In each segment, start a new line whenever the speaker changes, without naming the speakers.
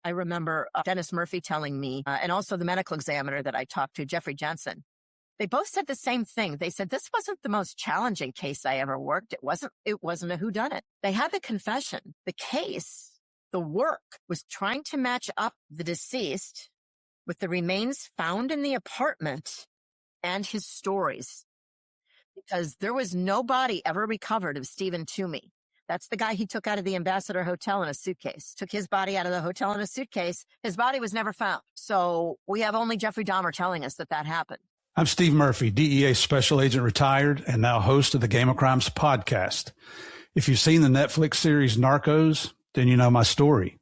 I remember Dennis Murphy telling me, and also the medical examiner that I talked to, Jeffrey Jensen, they both said the same thing. They said, this wasn't the most challenging case I ever worked. It wasn't a whodunit. They had the confession. The case, the work was trying to match up the deceased with the remains found in the apartment and his stories. Because there was no body ever recovered of Stephen Toomey. That's the guy he took out of the Ambassador Hotel in a suitcase. Took his body out of the hotel in a suitcase. His body was never found. So we have only Jeffrey Dahmer telling us that happened.
I'm Steve Murphy, DEA Special Agent retired and now host of the Game of Crimes podcast. If you've seen the Netflix series Narcos, then you know my story.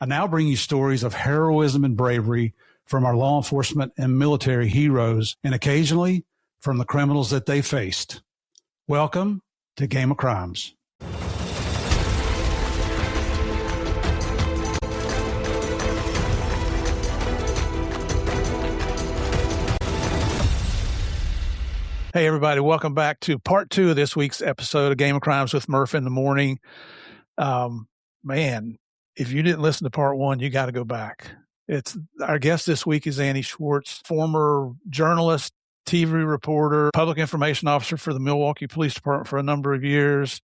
I now bring you stories of heroism and bravery from our law enforcement and military heroes, and occasionally from the criminals that they faced. Welcome to Game of Crimes. Hey, everybody. Welcome back to part 2 of this week's episode of Game of Crimes with Murph in the Morning. Man, if you didn't listen to part 1, you got to go back. Our guest this week is Annie Schwartz, former journalist, TV reporter, public information officer for the Milwaukee Police Department for a number of years,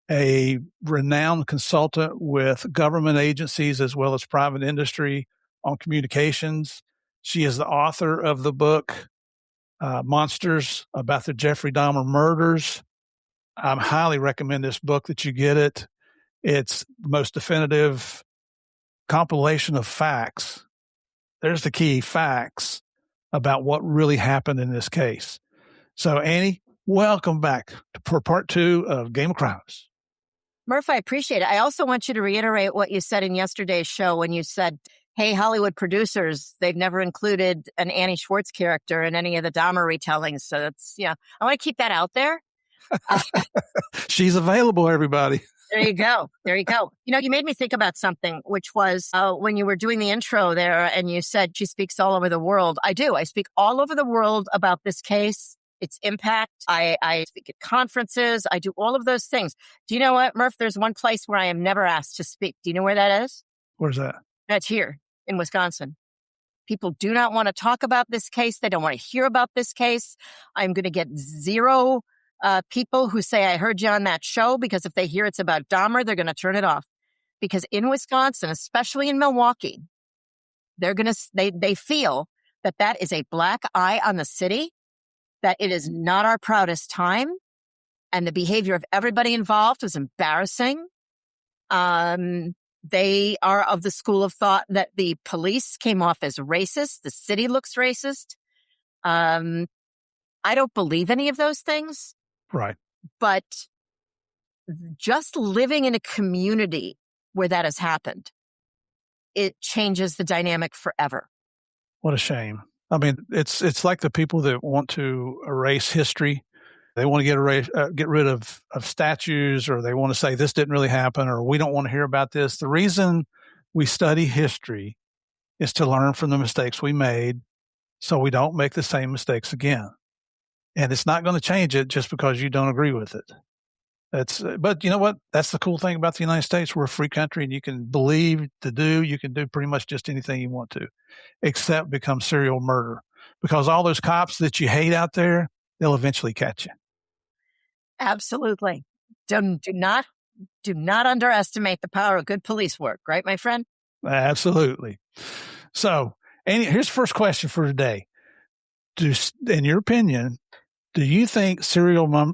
a renowned consultant with government agencies as well as private industry on communications. She is the author of the book, Monsters, about the Jeffrey Dahmer murders. I highly recommend this book that you get it. It's the most definitive compilation of facts. There's the key, facts about what really happened in this case. So, Annie, welcome back for part 2 of Game of Crimes.
Murph, I appreciate it. I also want you to reiterate what you said in yesterday's show when you said, hey, Hollywood producers, they've never included an Annie Schwartz character in any of the Dahmer retellings. So that's, I want to keep that out there.
She's available, everybody.
There you go. You made me think about something, which was when you were doing the intro there and you said she speaks all over the world. I do. I speak all over the world about this case, its impact. I speak at conferences. I do all of those things. Do you know what, Murph? There's one place where I am never asked to speak. Do you know where that is?
Where's that?
That's here in Wisconsin. People do not want to talk about this case. They don't want to hear about this case. I'm going to get zero people who say, I heard you on that show, because if they hear it's about Dahmer, they're going to turn it off. Because in Wisconsin, especially in Milwaukee, they feel that is a black eye on the city, that it is not our proudest time, and the behavior of everybody involved was embarrassing. They are of the school of thought that the police came off as racist. The city looks racist. I don't believe any of those things.
Right.
But just living in a community where that has happened, it changes the dynamic forever.
What a shame. I mean, it's like the people that want to erase history. They want to get rid of statues, or they want to say this didn't really happen, or we don't want to hear about this. The reason we study history is to learn from the mistakes we made so we don't make the same mistakes again. And it's not going to change it just because you don't agree with it. But you know what? That's the cool thing about the United States. We're a free country, and you can you can do pretty much just anything you want to, except become serial murder. Because all those cops that you hate out there, they'll eventually catch you.
Absolutely. Do not underestimate the power of good police work, right, my friend? Absolutely.
So, Annie, here's the first question for today. In your opinion, do you think serial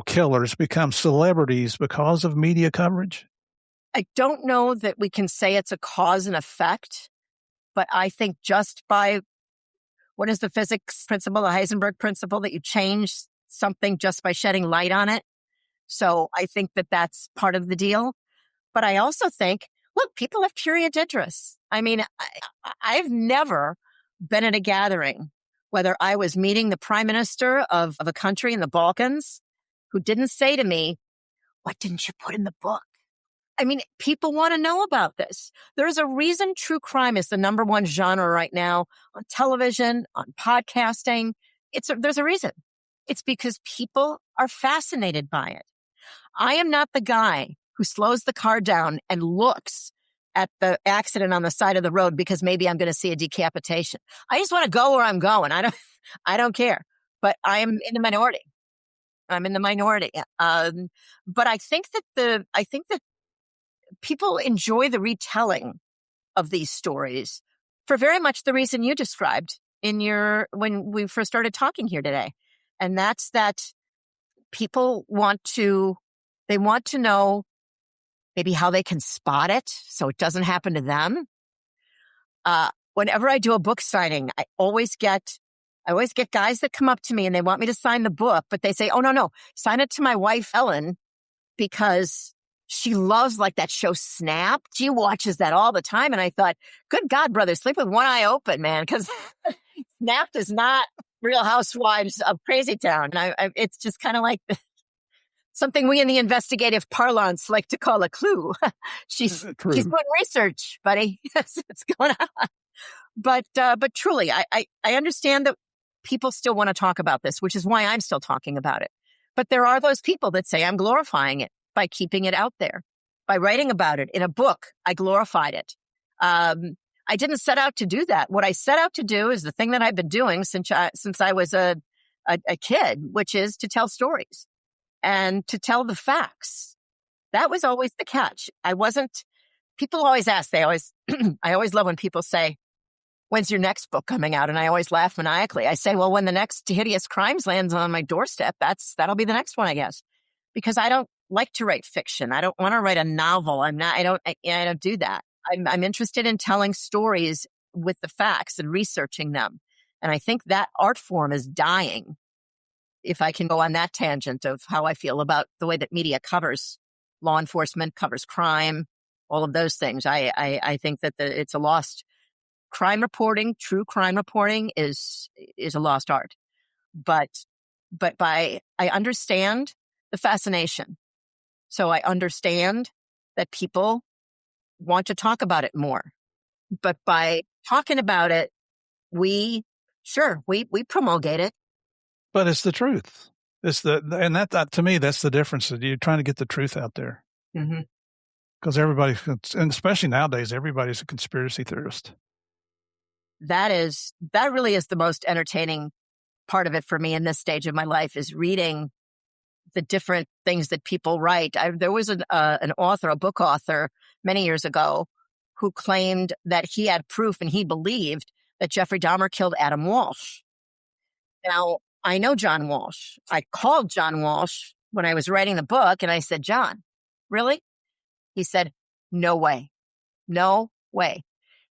killers become celebrities because of media coverage?
I don't know that we can say it's a cause and effect, but I think just by, what is the physics principle, the Heisenberg principle, that you change something just by shedding light on it. So I think that's part of the deal. But I also think, look, people have period interests. I mean, I've never been at a gathering, whether I was meeting the prime minister of a country in the Balkans, who didn't say to me, what didn't you put in the book? I mean, people want to know about this. There's a reason true crime is the number one genre right now on television, on podcasting. There's a reason. It's because people are fascinated by it. I am not the guy who slows the car down and looks at the accident on the side of the road because maybe I'm going to see a decapitation. I just want to go where I'm going. I don't care, but I'm in the minority. I'm in the minority. But I think that people enjoy the retelling of these stories for very much the reason you described when we first started talking here today. And that's that people want to know maybe how they can spot it so it doesn't happen to them. Whenever I do a book signing, I always get guys that come up to me and they want me to sign the book, but they say, "Oh, no, sign it to my wife, Ellen, because she loves like that show Snap. She watches that all the time." And I thought, good God, brother, sleep with one eye open, man, because Snap is not Real Housewives of Crazy Town. And it's just kind of like something we in the investigative parlance like to call a clue. She's doing research, buddy. That's what's going on. But truly, I understand that people still want to talk about this, which is why I'm still talking about it. But there are those people that say I'm glorifying it by keeping it out there, by writing about it in a book. I glorified it. I didn't set out to do that. What I set out to do is the thing that I've been doing since I was a kid, which is to tell stories and to tell the facts. That was always the catch. People always ask, I always love when people say, "When's your next book coming out?" And I always laugh maniacally. I say, well, when the next Hideous Crimes lands on my doorstep, that'll be the next one, I guess. Because I don't like to write fiction. I don't want to write a novel. I don't do that. I'm interested in telling stories with the facts and researching them. And I think that art form is dying. If I can go on that tangent of how I feel about the way that media covers law enforcement, covers crime, all of those things. I think that it's a lost crime reporting. True crime reporting is a lost art. But I understand the fascination. So I understand that people want to talk about it more. But by talking about it, we promulgate it.
But it's the truth. And that to me, that's the difference. You're trying to get the truth out there.
Mm-hmm.
Because everybody, and especially nowadays, everybody's a conspiracy theorist.
That really is the most entertaining part of it for me in this stage of my life, is reading the different things that people write. There was an author, a book author many years ago, who claimed that he had proof and he believed that Jeffrey Dahmer killed Adam Walsh. Now, I know John Walsh. I called John Walsh when I was writing the book and I said, "John, really?" He said, "No way. No way."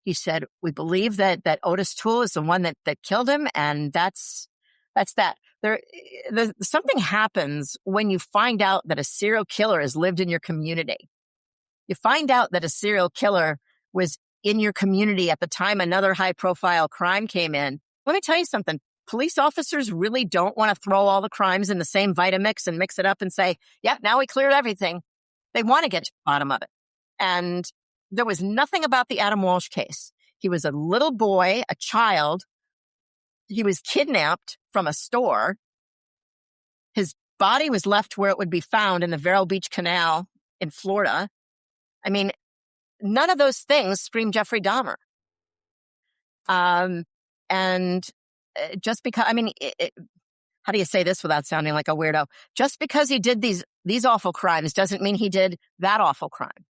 He said, "We believe that Otis Toole is the one that killed him, and that's that." Something happens when you find out that a serial killer has lived in your community. You find out that a serial killer was in your community at the time another high-profile crime came in. Let me tell you something. Police officers really don't want to throw all the crimes in the same Vitamix and mix it up and say, "Yep, now we cleared everything." They want to get to the bottom of it. And there was nothing about the Adam Walsh case. He was a little boy, a child. He was kidnapped from a store. His body was left where it would be found in the Vero Beach Canal in Florida. I mean, none of those things scream Jeffrey Dahmer. And just because, how do you say this without sounding like a weirdo? Just because he did these awful crimes doesn't mean he did that awful crime.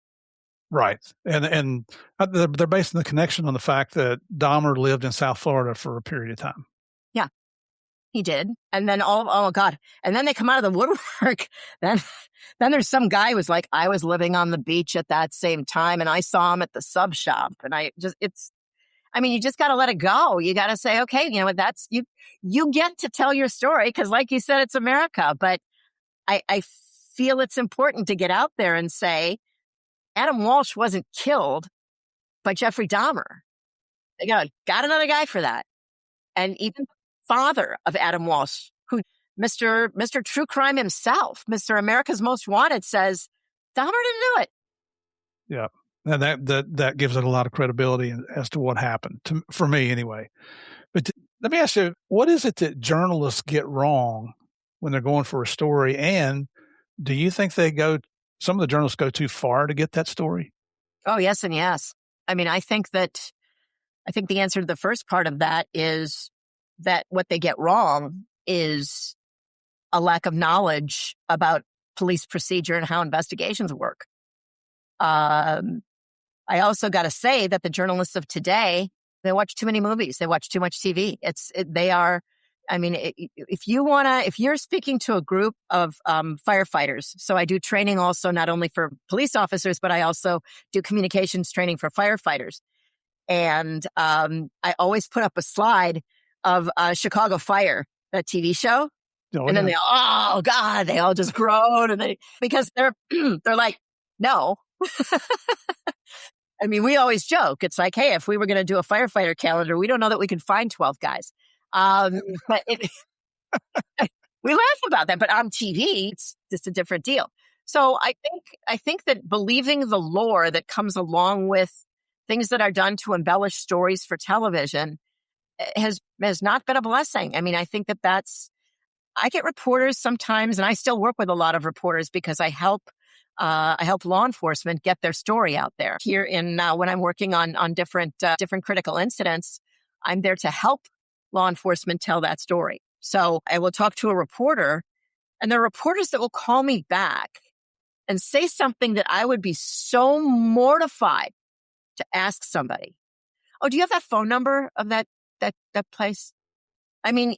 Right. And they're basing the connection on the fact that Dahmer lived in South Florida for a period of time.
Yeah, he did. And then, oh God. And then they come out of the woodwork. Then there's some guy who's like, "I was living on the beach at that same time and I saw him at the sub shop." And you just got to let it go. You got to say, okay, that's you get to tell your story because, like you said, it's America. But I feel it's important to get out there and say, Adam Walsh wasn't killed by Jeffrey Dahmer. They got another guy for that. And even father of Adam Walsh, who Mr. True Crime himself, Mr. America's Most Wanted, says Dahmer didn't do it.
Yeah. And that gives it a lot of credibility as to what happened, for me anyway. But let me ask you, what is it that journalists get wrong when they're going for a story? And do you think some of the journalists go too far to get that story?
Oh, yes and yes. I mean, I think the answer to the first part of that is that what they get wrong is a lack of knowledge about police procedure and how investigations work. I also got to say that the journalists of today, they watch too many movies. They watch too much TV. If you're speaking to a group of firefighters, so I do training also not only for police officers, but I also do communications training for firefighters. And I always put up a slide of Chicago Fire, that TV show.
Oh,
And then
yeah.
oh God, they all just groan because they're like, no. I mean, we always joke. It's like, hey, if we were going to do a firefighter calendar, we don't know that we could find 12 guys. But we laugh about that, but on TV, it's just a different deal. So I think that believing the lore that comes along with things that are done to embellish stories for television has not been a blessing. I mean, I think I get reporters sometimes, and I still work with a lot of reporters because I help law enforcement get their story out there. Here when I'm working on different critical incidents, I'm there to help law enforcement tell that story. So I will talk to a reporter, and there are reporters that will call me back and say something that I would be so mortified to ask somebody. Oh, do you have that phone number of that place? I mean,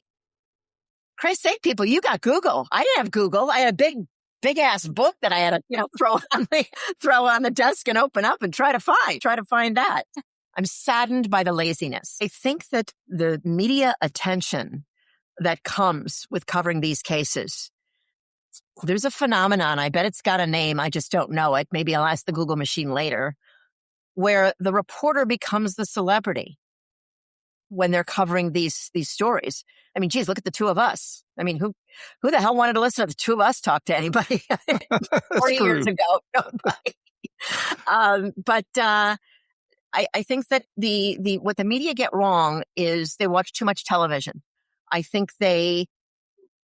Christ's sake, people, you got Google. I didn't have Google. I had a big ass book that I had to, throw on the desk and open up and try to find that. I'm saddened by the laziness. I think that the media attention that comes with covering these cases, there's a phenomenon. I bet it's got a name. I just don't know it. Maybe I'll ask the Google machine later, where the reporter becomes the celebrity when they're covering these stories. I mean, geez, look at the two of us. I mean, who the hell wanted to listen to the two of us talk to anybody 40 years ago? Nobody. I think that what the media get wrong is they watch too much television. I think they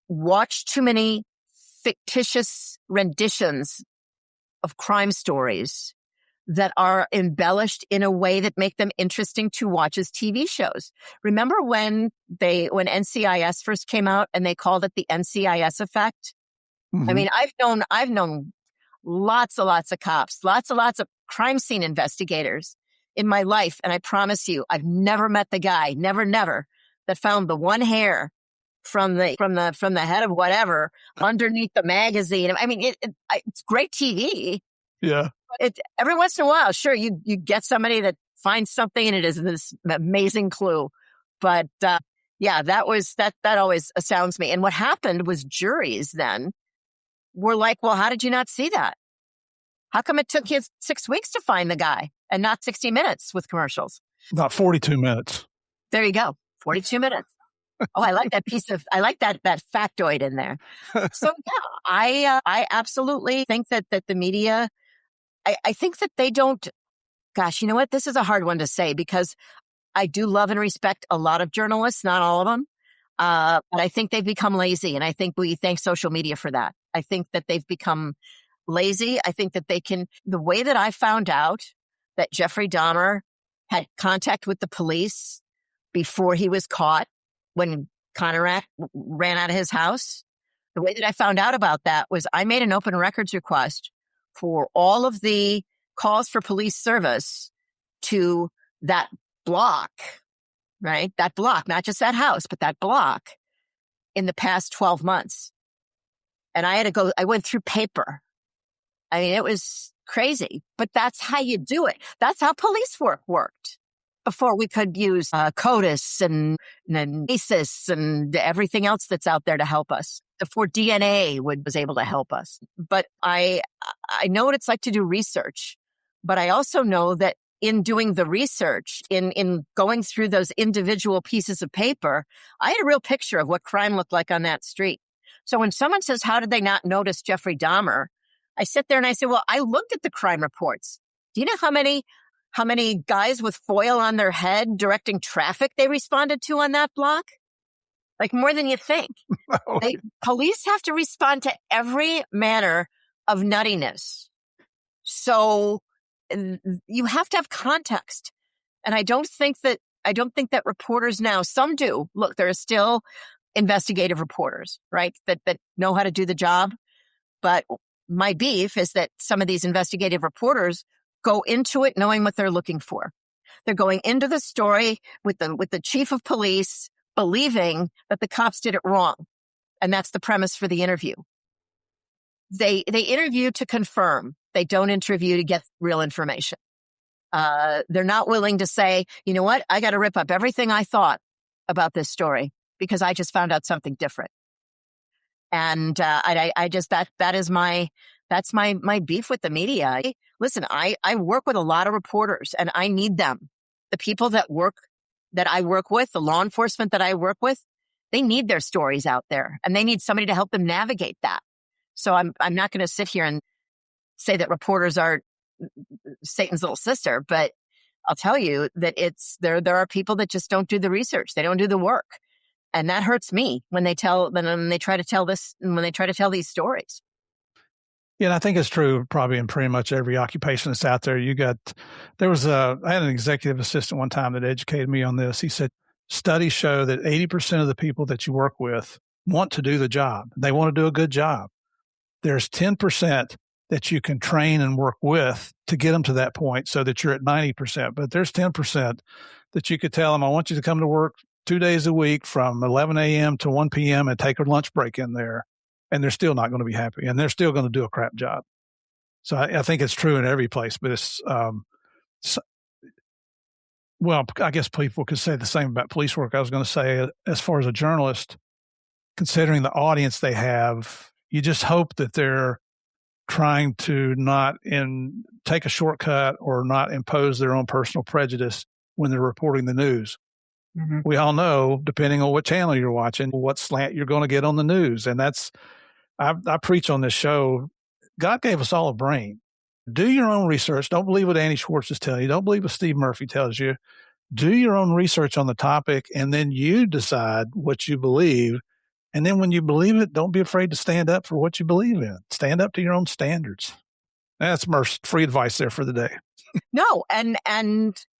watch too many fictitious renditions of crime stories that are embellished in a way that make them interesting to watch as TV shows. Remember when NCIS first came out and they called it the NCIS effect? Mm-hmm. I mean, I've known lots of cops, lots of crime scene investigators in my life. And I promise you, I've never met the guy, never, that found the one hair from the head of whatever underneath the magazine. I mean, it's great TV.
Yeah.
Every once in a while, sure, you get somebody that finds something and it is this amazing clue. But that always astounds me. And what happened was juries then were like, well, how did you not see that? How come it took you 6 weeks to find the guy and not 60 minutes with commercials?
Not 42 minutes.
There you go. 42 minutes. Oh, I like that that factoid in there. So yeah, I absolutely think that the media, I think that they don't, gosh, you know what? This is a hard one to say because I do love and respect a lot of journalists, not all of them. But I think they've become lazy, and I think we thank social media for that. I think that they've become lazy. I think that the way that I found out that Jeffrey Dahmer had contact with the police before he was caught when Conrad ran out of his house, the way that I found out about that was I made an open records request for all of the calls for police service to that block, right? That block, not just that house, but that block in the past 12 months. And I went through paper. I mean, it was crazy, but that's how you do it. That's how police work worked before we could use CODIS and ACES and everything else that's out there to help us. Before DNA was able to help us. But I know what it's like to do research, but I also know that in doing the research, in going through those individual pieces of paper, I had a real picture of what crime looked like on that street. So when someone says, how did they not notice Jeffrey Dahmer? I sit there and I say, well, I looked at the crime reports. Do you know how many guys with foil on their head directing traffic they responded to on that block? Like more than you think. Police have to respond to every manner of nuttiness. So you have to have context. And I don't think that reporters now, some do. Look, there are still investigative reporters, right? That know how to do the job. But my beef is that some of these investigative reporters go into it knowing what they're looking for. They're going into the story with the chief of police, believing that the cops did it wrong. And that's the premise for the interview. They interview to confirm. They don't interview to get real information. They're not willing to say, you know what, I got to rip up everything I thought about this story because I just found out something different. And I just that's my beef with the media. Listen, I work with a lot of reporters, and I need them. The people that I work with, the law enforcement that I work with, they need their stories out there, and they need somebody to help them navigate that. So I'm not going to sit here and say that reporters are Satan's little sister, but I'll tell you that there are people that just don't do the research. They don't do the work. And that hurts me when they try to tell these stories.
Yeah, and I think it's true probably in pretty much every occupation that's out there. I had an executive assistant one time that educated me on this. He said, studies show that 80% of the people that you work with want to do the job. They want to do a good job. There's 10% that you can train and work with to get them to that point so that you're at 90%. But there's 10% that you could tell them, I want you to come to work 2 days a week from 11 a.m. to 1 p.m. and take a lunch break in there. And they're still not going to be happy. And they're still going to do a crap job. So I think it's true in every place. But it's, I guess people could say the same about police work. I was going to say, as far as a journalist, considering the audience they have, you just hope that they're trying to not take a shortcut or not impose their own personal prejudice when they're reporting the news. Mm-hmm. We all know, depending on what channel you're watching, what slant you're going to get on the news. And I preach on this show, God gave us all a brain. Do your own research. Don't believe what Annie Schwartz is telling you. Don't believe what Steve Murphy tells you. Do your own research on the topic, and then you decide what you believe. And then when you believe it, don't be afraid to stand up for what you believe in. Stand up to your own standards. That's free advice there for the day.
No, and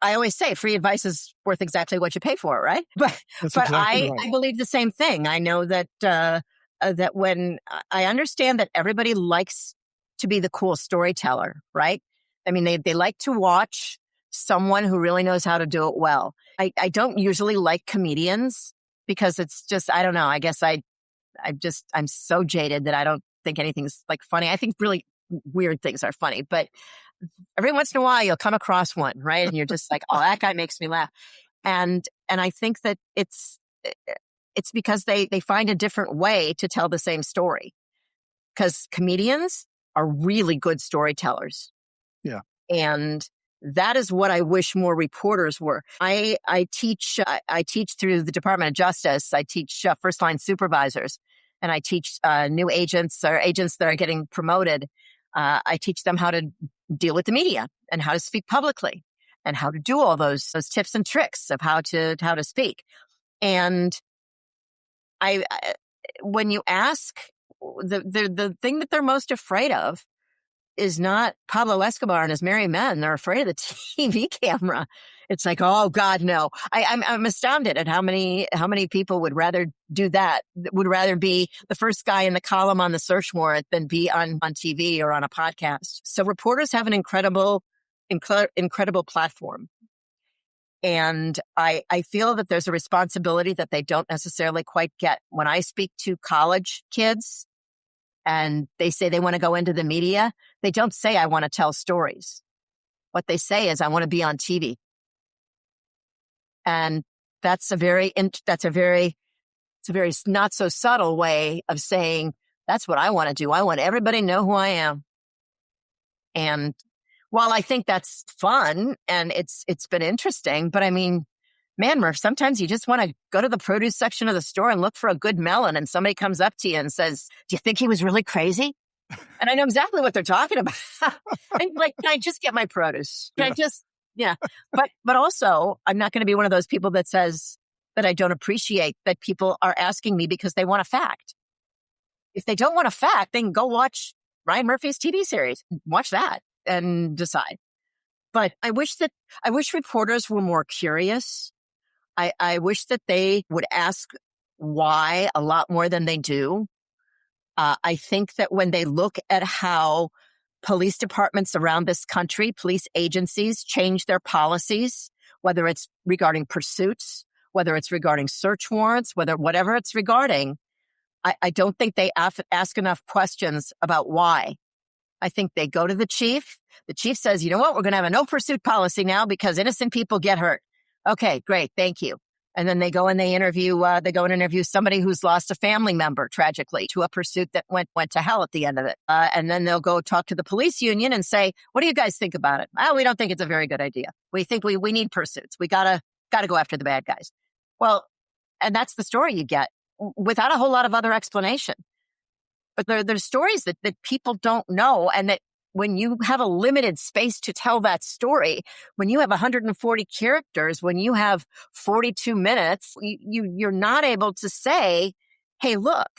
I always say free advice is worth exactly what you pay for, right? But
exactly
I
right.
I believe the same thing. I know that that when I understand that everybody likes to be the cool storyteller, right? I mean, they like to watch someone who really knows how to do it well. I don't usually like comedians because it's just, I don't know. I guess I'm so jaded that I don't think anything's like funny. I think really weird things are funny, but every once in a while you'll come across one, right? And you're just like, oh, that guy makes me laugh. And I think that it's because they find a different way to tell the same story. Because comedians are really good storytellers.
Yeah.
And that is what I wish more reporters were. I teach through the Department of Justice. I teach first line supervisors, and I teach new agents or agents that are getting promoted. I teach them how to deal with the media and how to speak publicly and how to do all those tips and tricks of how to speak. And when you ask, the thing that they're most afraid of is not Pablo Escobar and his merry men. They're afraid of the TV camera. It's like, oh God, no. I'm astounded at how many people would rather do that, would rather be the first guy in the column on the search warrant than be on TV or on a podcast. So reporters have an incredible platform. And I feel that there's a responsibility that they don't necessarily quite get. When I speak to college kids and they say they want to go into the media, they don't say, I want to tell stories. What they say is, I want to be on TV. And it's a very not so subtle way of saying, that's what I want to do. I want everybody to know who I am. And while I think that's fun and it's been interesting, but I mean, man, Murph, sometimes you just want to go to the produce section of the store and look for a good melon, and somebody comes up to you and says, do you think he was really crazy? And I know exactly what they're talking about. I'm like, can I just get my produce? Can I just, yeah. But also, I'm not going to be one of those people that says that I don't appreciate that people are asking me because they want a fact. If they don't want a fact, they can go watch Ryan Murphy's TV series. Watch that and decide. But I wish reporters were more curious. I wish that they would ask why a lot more than they do. I think that when they look at how police departments around this country, police agencies change their policies, whether it's regarding pursuits, whether it's regarding search warrants, whatever it's regarding, I don't think they ask enough questions about why. I think they go to the chief. The chief says, you know what, we're going to have a no pursuit policy now because innocent people get hurt. Okay, great. Thank you. And then they go and interview somebody who's lost a family member tragically to a pursuit that went to hell at the end of it. And then they'll go talk to the police union and say, what do you guys think about it? We don't think it's a very good idea. We think we need pursuits. We gotta go after the bad guys. Well, and that's the story you get without a whole lot of other explanation. But there's stories that people don't know, and that when you have a limited space to tell that story, when you have 140 characters, when you have 42 minutes, you're not able to say, hey, look,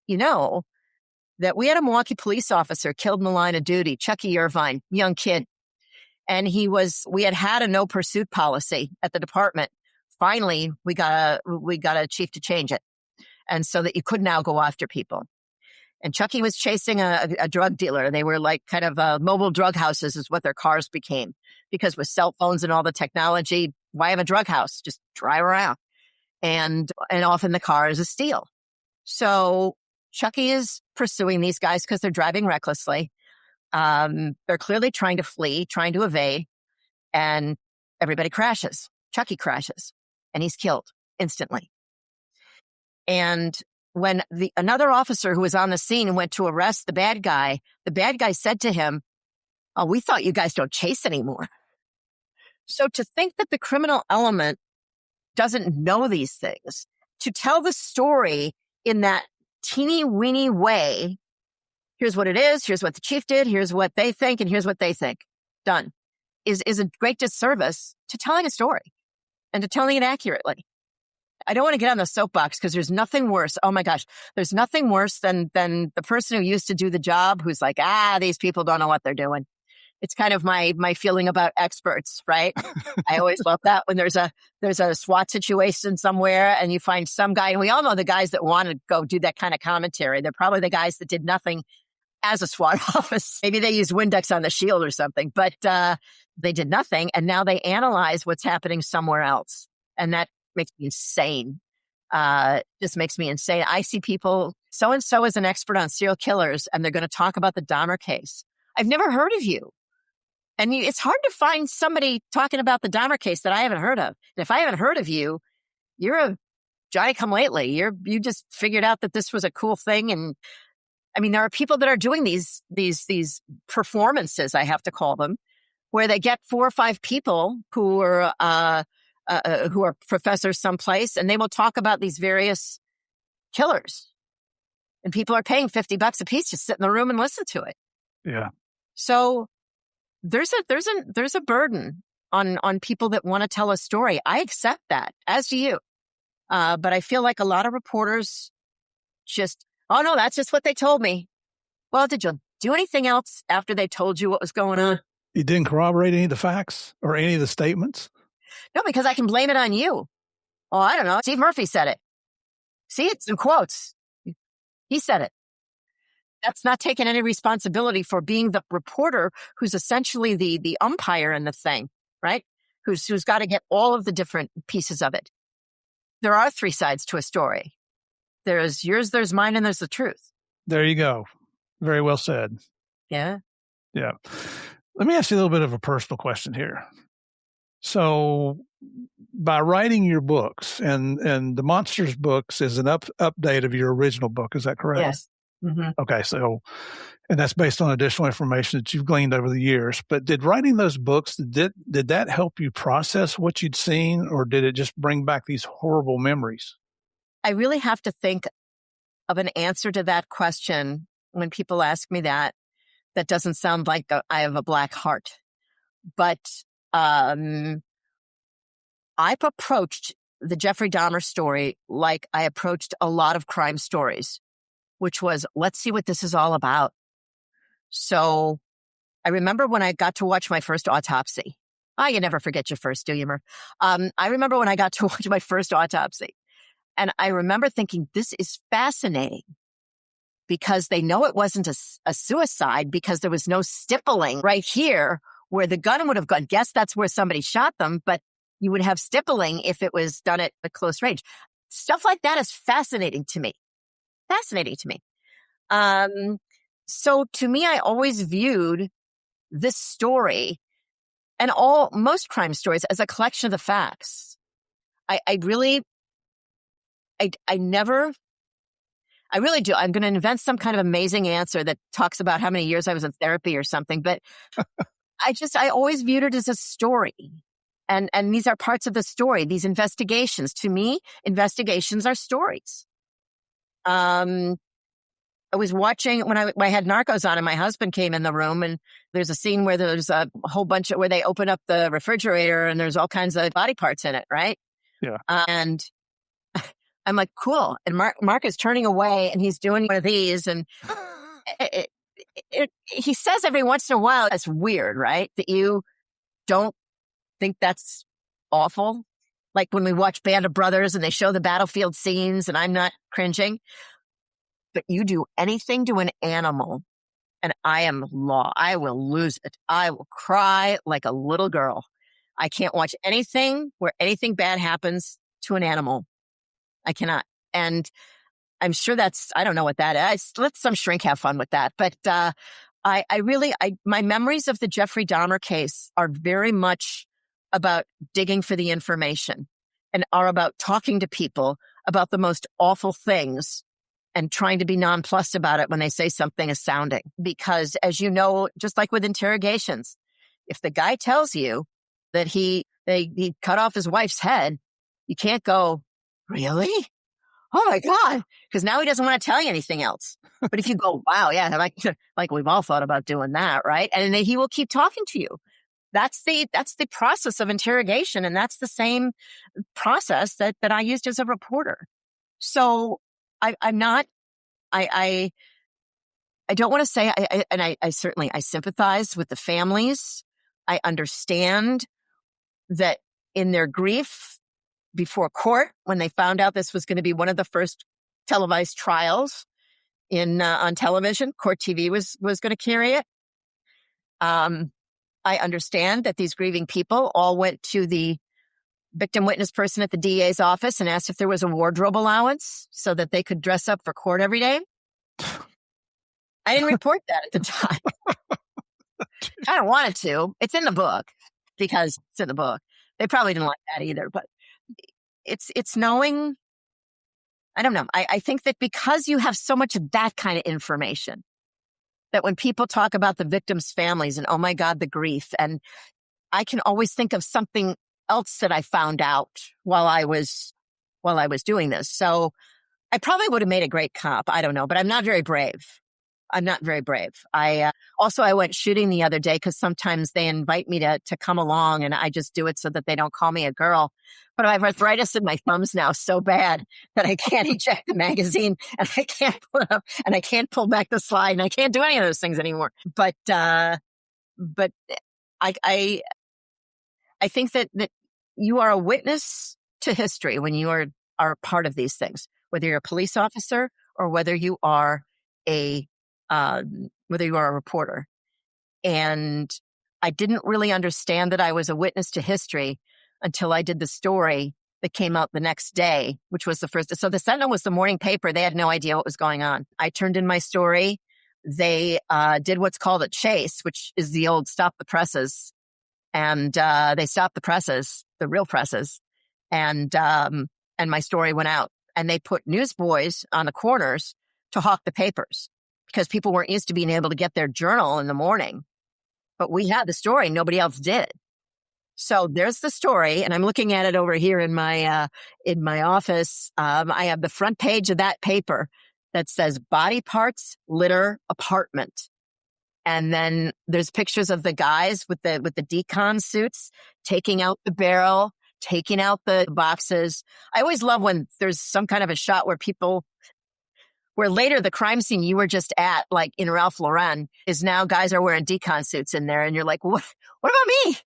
that we had a Milwaukee police officer killed in the line of duty, Chucky Irvine, young kid. And we had a no pursuit policy at the department. Finally, we got a chief to change it. And so that you could now go after people. And Chucky was chasing a drug dealer. They were like kind of mobile drug houses is what their cars became. Because with cell phones and all the technology, why have a drug house? Just drive around. And often the car is a steal. So Chucky is pursuing these guys because they're driving recklessly. They're clearly trying to flee, trying to evade. And everybody crashes. Chucky crashes. And he's killed instantly. And when another officer who was on the scene went to arrest the bad guy said to him, oh, we thought you guys don't chase anymore. So to think that the criminal element doesn't know these things, to tell the story in that teeny weeny way, here's what it is, here's what the chief did, here's what they think, and here's what they think, done, is a great disservice to telling a story and to telling it accurately. I don't want to get on the soapbox because there's nothing worse. Oh my gosh, there's nothing worse than the person who used to do the job who's like, these people don't know what they're doing. It's kind of my feeling about experts, right? I always love that when there's a SWAT situation somewhere and you find some guy, and we all know the guys that want to go do that kind of commentary. They're probably the guys that did nothing as a SWAT office. Maybe they used Windex on the shield or something, but they did nothing. And now they analyze what's happening somewhere else. And that makes me insane. Just makes me insane. I see people, so-and-so is an expert on serial killers, and they're going to talk about the Dahmer case. I've never heard of you. And it's hard to find somebody talking about the Dahmer case that I haven't heard of. And if I haven't heard of you, you're a Johnny-come-lately. You just figured out that this was a cool thing. And I mean, there are people that are doing these performances, I have to call them, where they get 4 or 5 people who are professors someplace, and they will talk about these various killers. And people are paying $50 a piece to sit in the room and listen to it.
Yeah.
So there's a burden on people that want to tell a story. I accept that, as do you. But I feel like a lot of reporters just, oh no, that's just what they told me. Well, did you do anything else after they told you what was going on?
You didn't corroborate any of the facts or any of the statements?
No, because I can blame it on you. Oh, I don't know. Steve Murphy said it. See, it's in quotes. He said it. That's not taking any responsibility for being the reporter who's essentially the umpire in the thing, right? Who's got to get all of the different pieces of it. There are 3 sides to a story. There's yours, there's mine, and there's the truth.
There you go. Very well said.
Yeah.
Yeah. Let me ask you a little bit of a personal question here. So by writing your books, and the Monsters books is an update of your original book, is that correct?
Yes. Mm-hmm.
Okay, so, and that's based on additional information that you've gleaned over the years. But did writing those books, did that help you process what you'd seen, or did it just bring back these horrible memories?
I really have to think of an answer to that question when people ask me that. That doesn't sound like I have a black heart. But I've approached the Jeffrey Dahmer story like I approached a lot of crime stories, which was, let's see what this is all about. So I remember when I got to watch my first autopsy, You never forget your first, do you, Murph? I remember when I got to watch my first autopsy, and I remember thinking, this is fascinating because they know it wasn't a suicide because there was no stippling right here where the gun would have gone. Guess that's where somebody shot them, but you would have stippling if it was done at a close range. Stuff like that is fascinating to me. Fascinating to me. So to me, I always viewed this story and most crime stories as a collection of the facts. I really do. I'm going to invent some kind of amazing answer that talks about how many years I was in therapy or something, but I always viewed it as a story. And these are parts of the story, these investigations. To me, investigations are stories. I was watching when I had Narcos on and my husband came in the room, and there's a scene where there's a whole bunch of where they open up the refrigerator and there's all kinds of body parts in it, right?
Yeah.
And I'm like, cool. And Mark is turning away and he's doing one of these, and he says every once in a while, it's weird, right? That you don't think that's awful. Like when we watch Band of Brothers and they show the battlefield scenes and I'm not cringing. But you do anything to an animal and I am law. I will lose it. I will cry like a little girl. I can't watch anything where anything bad happens to an animal. I cannot. And I'm sure I don't know what that is. Let some shrink have fun with that. But my memories of the Jeffrey Dahmer case are very much about digging for the information and are about talking to people about the most awful things and trying to be nonplussed about it when they say something astounding. Because as you know, just like with interrogations, if the guy tells you that he cut off his wife's head, you can't go, really? Oh my God. Because now he doesn't want to tell you anything else. But if you go, wow, yeah, like we've all thought about doing that, right? And then he will keep talking to you. That's the process of interrogation. And that's the same process that I used as a reporter. So I'm not, I don't want to say, I certainly sympathize with the families. I understand that in their grief before court, when they found out this was going to be one of the first televised trials on television, Court TV was going to carry it. I understand that these grieving people all went to the victim witness person at the DA's office and asked if there was a wardrobe allowance so that they could dress up for court every day. I didn't report that at the time. I don't want it to. It's in the book because it's in the book. They probably didn't like that either, but it's knowing. I don't know. I think that because you have so much of that kind of information, that when people talk about the victims' families and, oh my God, the grief, and I can always think of something else that I found out while I was doing this. So I probably would have made a great cop. I don't know, but I'm not very brave. I went shooting the other day because sometimes they invite me to come along and I just do it so that they don't call me a girl. But I have arthritis in my thumbs now so bad that I can't eject the magazine and I can't pull up and I can't pull back the slide and I can't do any of those things anymore. But I think that you are a witness to history when you are a part of these things, whether you're a police officer or whether you are a reporter. And I didn't really understand that I was a witness to history until I did the story that came out the next day, which was the first. So the Sentinel was the morning paper. They had no idea what was going on. I turned in my story. They did what's called a chase, which is the old stop the presses. And they stopped the presses, the real presses. And my story went out. And they put newsboys on the corners to hawk the papers because people weren't used to being able to get their journal in the morning. But we had the story. Nobody else did. So there's the story. And I'm looking at it over here in my office. I have the front page of that paper that says body parts, litter, apartment. And then there's pictures of the guys with the decon suits taking out the barrel, taking out the boxes. I always love when there's some kind of a shot where people where later the crime scene you were just at, like in Ralph Lauren, is now guys are wearing decon suits in there. And you're like, what about me?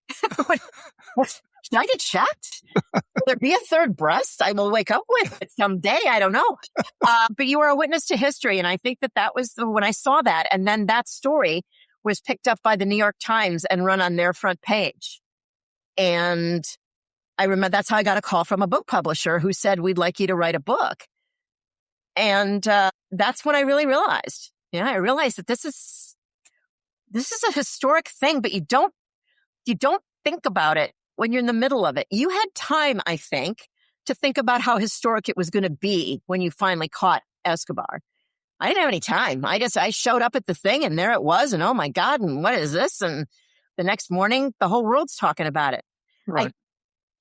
Should I get checked? Will there be a third breast I will wake up with someday? I don't know. But you were a witness to history. And I think that was when I saw that. And then that story was picked up by the New York Times and run on their front page. And I remember that's how I got a call from a book publisher who said, we'd like you to write a book. And that's when I really realized, I realized that this is a historic thing, but you don't think about it when you're in the middle of it. You had time, I think, to think about how historic it was going to be when you finally caught Escobar. I didn't have any time. I showed up at the thing and there it was. And oh my God, and what is this? And the next morning, the whole world's talking about it.
Right.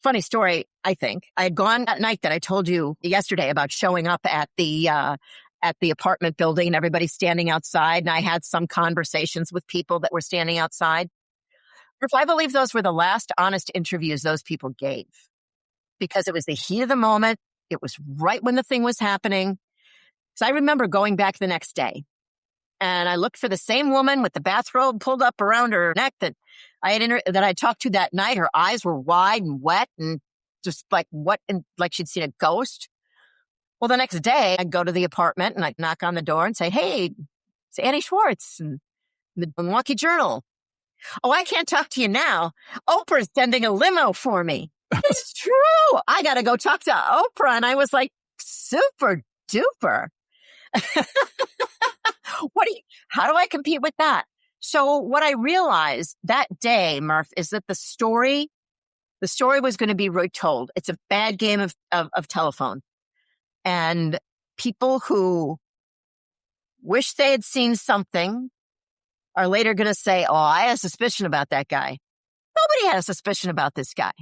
Funny story, I think. I had gone that night that I told you yesterday about showing up at the apartment building and everybody standing outside. And I had some conversations with people that were standing outside. I believe those were the last honest interviews those people gave, because it was the heat of the moment. It was right when the thing was happening. So I remember going back the next day and I looked for the same woman with the bathrobe pulled up around her neck that I talked to that night. Her eyes were wide and wet and just like like she'd seen a ghost. Well, the next day I'd go to the apartment and I'd knock on the door and say, hey, it's Annie Schwartz and the Milwaukee Journal. Oh, I can't talk to you now. Oprah's sending a limo for me. It's true. I got to go talk to Oprah. And I was like, super duper. How do I compete with that? So what I realized that day, Murph, is that the story was going to be retold. It's a bad game of telephone. And people who wish they had seen something are later going to say, oh, I had a suspicion about that guy. Nobody had a suspicion about this guy.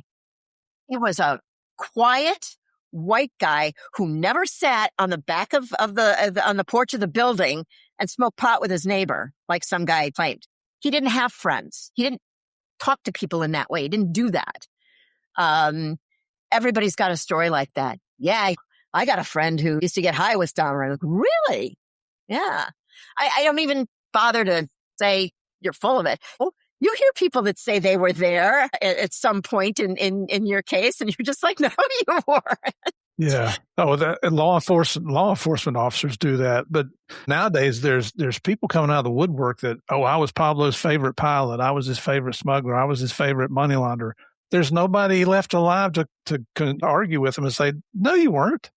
He was a quiet white guy who never sat on the back on the porch of the building and smoked pot with his neighbor, like some guy claimed. He didn't have friends. He didn't talk to people in that way. He didn't do that. Everybody's got a story like that. Yeah, I got a friend who used to get high with Dahmer. I'm like, really? Yeah. I don't even bother to say you're full of it. Well, you hear people that say they were there at some point in your case, and you're just like, no, you weren't.
Yeah. Oh, law enforcement officers do that. But nowadays, there's people coming out of the woodwork that, oh, I was Pablo's favorite pilot. I was his favorite smuggler. I was his favorite money launderer. There's nobody left alive to argue with him and say, no, you weren't.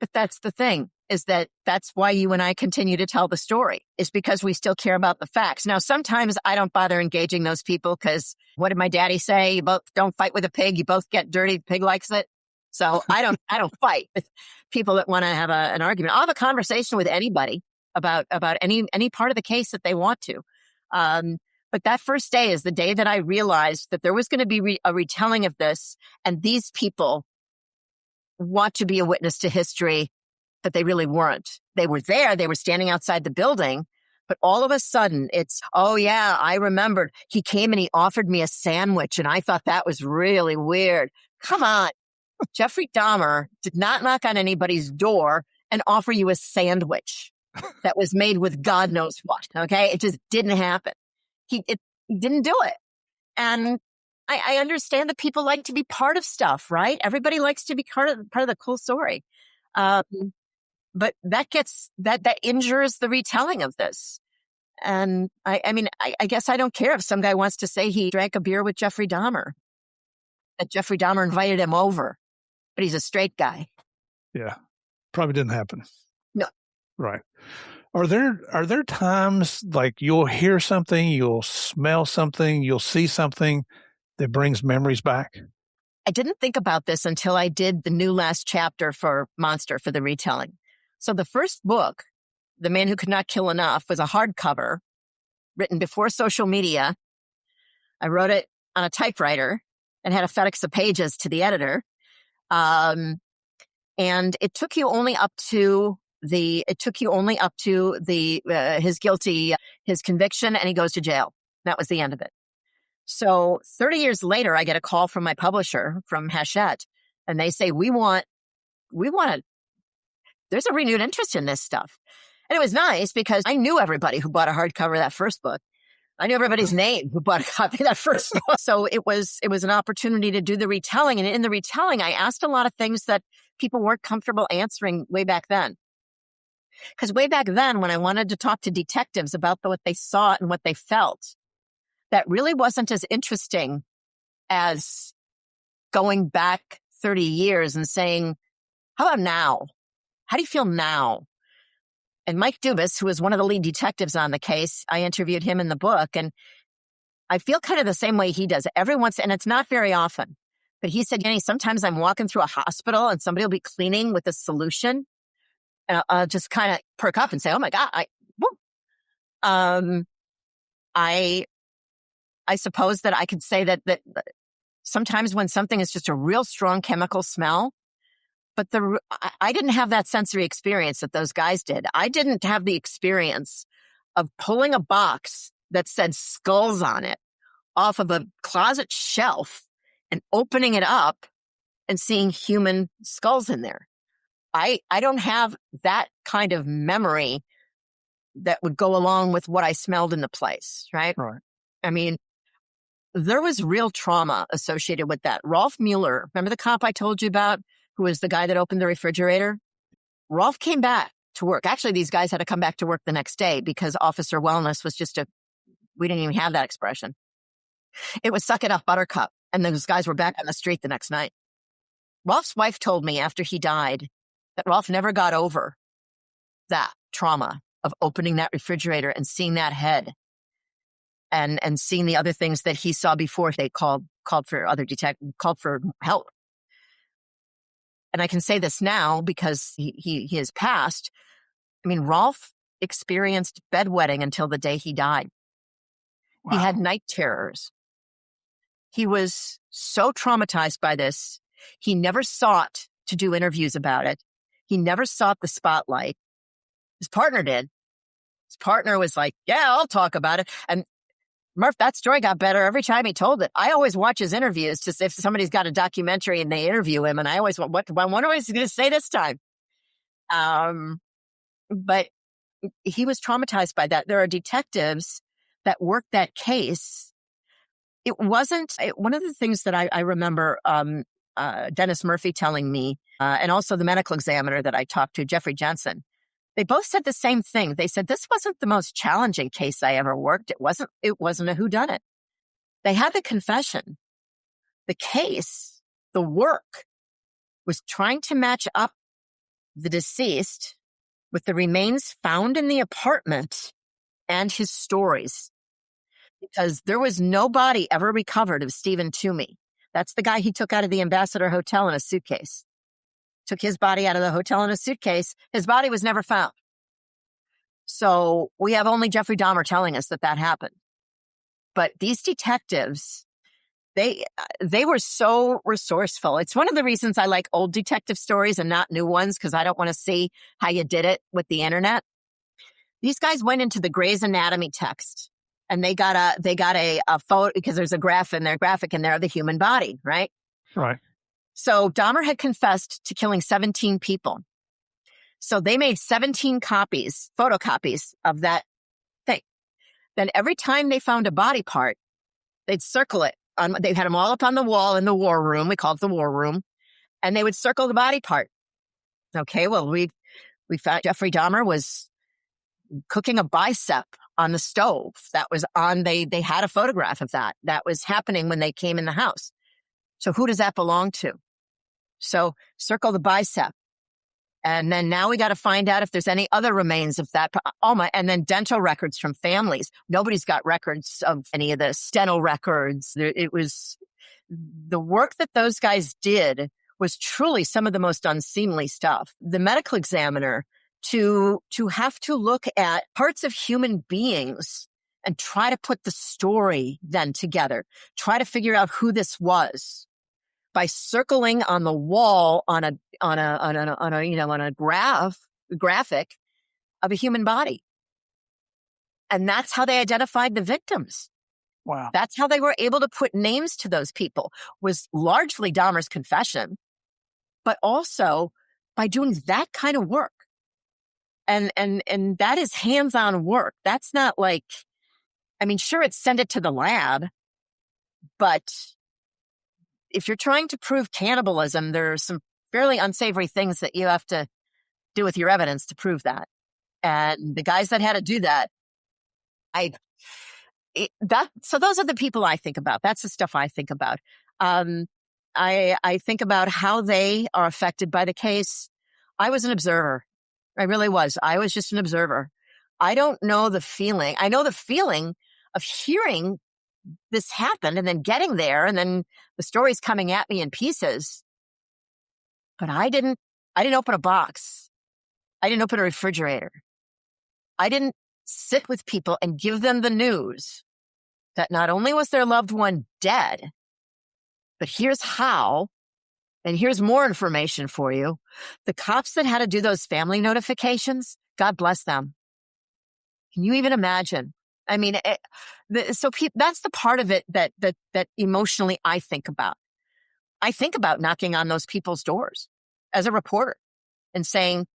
But that's the thing, is that's why you and I continue to tell the story, is because we still care about the facts. Now, sometimes I don't bother engaging those people because what did my daddy say? You both don't fight with a pig. You both get dirty. The pig likes it. So I don't fight with people that want to have an argument. I'll have a conversation with anybody about any part of the case that they want to. But that first day is the day that I realized that there was going to be a retelling of this, and these people want to be a witness to history, but they really weren't. They were there. They were standing outside the building. But all of a sudden, it's, oh, yeah, I remembered. He came and he offered me a sandwich, and I thought that was really weird. Come on. Jeffrey Dahmer did not knock on anybody's door and offer you a sandwich that was made with God knows what. Okay. It just didn't happen. He didn't do it. And I understand that people like to be part of stuff, right? Everybody likes to be part of the cool story. But that injures the retelling of this. And I guess I don't care if some guy wants to say he drank a beer with Jeffrey Dahmer, that Jeffrey Dahmer invited him over, but he's a straight guy.
Yeah. Probably didn't happen.
No.
Right. Are there times like you'll hear something, you'll smell something, you'll see something that brings memories back?
I didn't think about this until I did the new last chapter for Monster for the retelling. So the first book, The Man Who Could Not Kill Enough, was a hardcover written before social media. I wrote it on a typewriter and had to FedEx the pages to the editor. And it took you only up to his conviction, and he goes to jail. That was the end of it. So 30 years later, I get a call from my publisher, from Hachette, and they say, we want to, there's a renewed interest in this stuff. And it was nice because I knew everybody who bought a hardcover of that first book. I knew everybody's name who bought a copy of that first book. So it was an opportunity to do the retelling. And in the retelling, I asked a lot of things that people weren't comfortable answering way back then. Because way back then, when I wanted to talk to detectives about what they saw and what they felt, that really wasn't as interesting as going back 30 years and saying, how about now? How do you feel now? And Mike Dubas, who was one of the lead detectives on the case, I interviewed him in the book, and I feel kind of the same way he does. Every once, and it's not very often, but he said, Annie, sometimes I'm walking through a hospital and somebody will be cleaning with a solution, and I'll just kind of perk up and say, oh my God, I suppose that I could say that sometimes when something is just a real strong chemical smell, but I didn't have that sensory experience that those guys did. I didn't have the experience of pulling a box that said skulls on it off of a closet shelf and opening it up and seeing human skulls in there. I don't have that kind of memory that would go along with what I smelled in the place, right?
Right.
I mean, there was real trauma associated with that. Rolf Mueller, remember the cop I told you about, who was the guy that opened the refrigerator? Rolf came back to work. Actually, these guys had to come back to work the next day because officer wellness was we didn't even have that expression. It was suck it up, buttercup. And those guys were back on the street the next night. Rolf's wife told me after he died that Rolf never got over that trauma of opening that refrigerator and seeing that head and seeing the other things that he saw before they called for help. And I can say this now because he has passed. I mean, Rolf experienced bedwetting until the day he died. Wow. He had night terrors. He was so traumatized by this. He never sought to do interviews about it. He never sought the spotlight. His partner did. His partner was like, yeah, I'll talk about it. And Murph, that story got better every time he told it. I always watch his interviews to see if somebody's got a documentary and they interview him. And I always wonder what he's going to say this time. But he was traumatized by that. There are detectives that worked that case. It wasn't one of the things that I remember Dennis Murphy telling me, and also the medical examiner that I talked to, Jeffrey Jensen. They both said the same thing. They said, this wasn't the most challenging case I ever worked. It wasn't a whodunit. They had the confession. The case, the work, was trying to match up the deceased with the remains found in the apartment and his stories. Because there was no body ever recovered of Stephen Toomey. That's the guy he took out of the Ambassador Hotel in a suitcase. Took his body out of the hotel in a suitcase. His body was never found. So we have only Jeffrey Dahmer telling us that happened. But these detectives, they were so resourceful. It's one of the reasons I like old detective stories and not new ones, because I don't want to see how you did it with the internet. These guys went into the Grey's Anatomy text and they got a photo, because there's a graphic in there of the human body, right?
Right.
So Dahmer had confessed to killing 17 people. So they made 17 photocopies of that thing. Then every time they found a body part, they'd circle it. They had them all up on the wall in the war room. We called it the war room. And they would circle the body part. Okay, well, we found Jeffrey Dahmer was cooking a bicep on the stove. That was on, they had a photograph of that. That was happening when they came in the house. So who does that belong to? So circle the bicep. And then now we got to find out if there's any other remains of that. And then dental records from families. Nobody's got records of any of the steno records. It was the work that those guys did was truly some of the most unseemly stuff. The medical examiner to have to look at parts of human beings and try to put the story then together, try to figure out who this was by circling on the wall on a graphic of a human body. And that's how they identified the victims.
Wow.
That's how they were able to put names to those people, was largely Dahmer's confession, but also by doing that kind of work. And that is hands-on work. That's not like, I mean, sure, it's send it to the lab, but if you're trying to prove cannibalism, there are some fairly unsavory things that you have to do with your evidence to prove that. And the guys that had to do that, so those are the people I think about. That's the stuff I think about. I think about how they are affected by the case. I was an observer. I really was. I was just an observer. I don't know the feeling. I know the feeling of hearing this happen and then getting there and then the story's coming at me in pieces. But I didn't open a box. I didn't open a refrigerator. I didn't sit with people and give them the news that not only was their loved one dead, but here's how, and here's more information for you. The cops that had to do those family notifications, God bless them. Can you even imagine? I mean, that's the part of it that emotionally I think about. I think about knocking on those people's doors as a reporter and saying,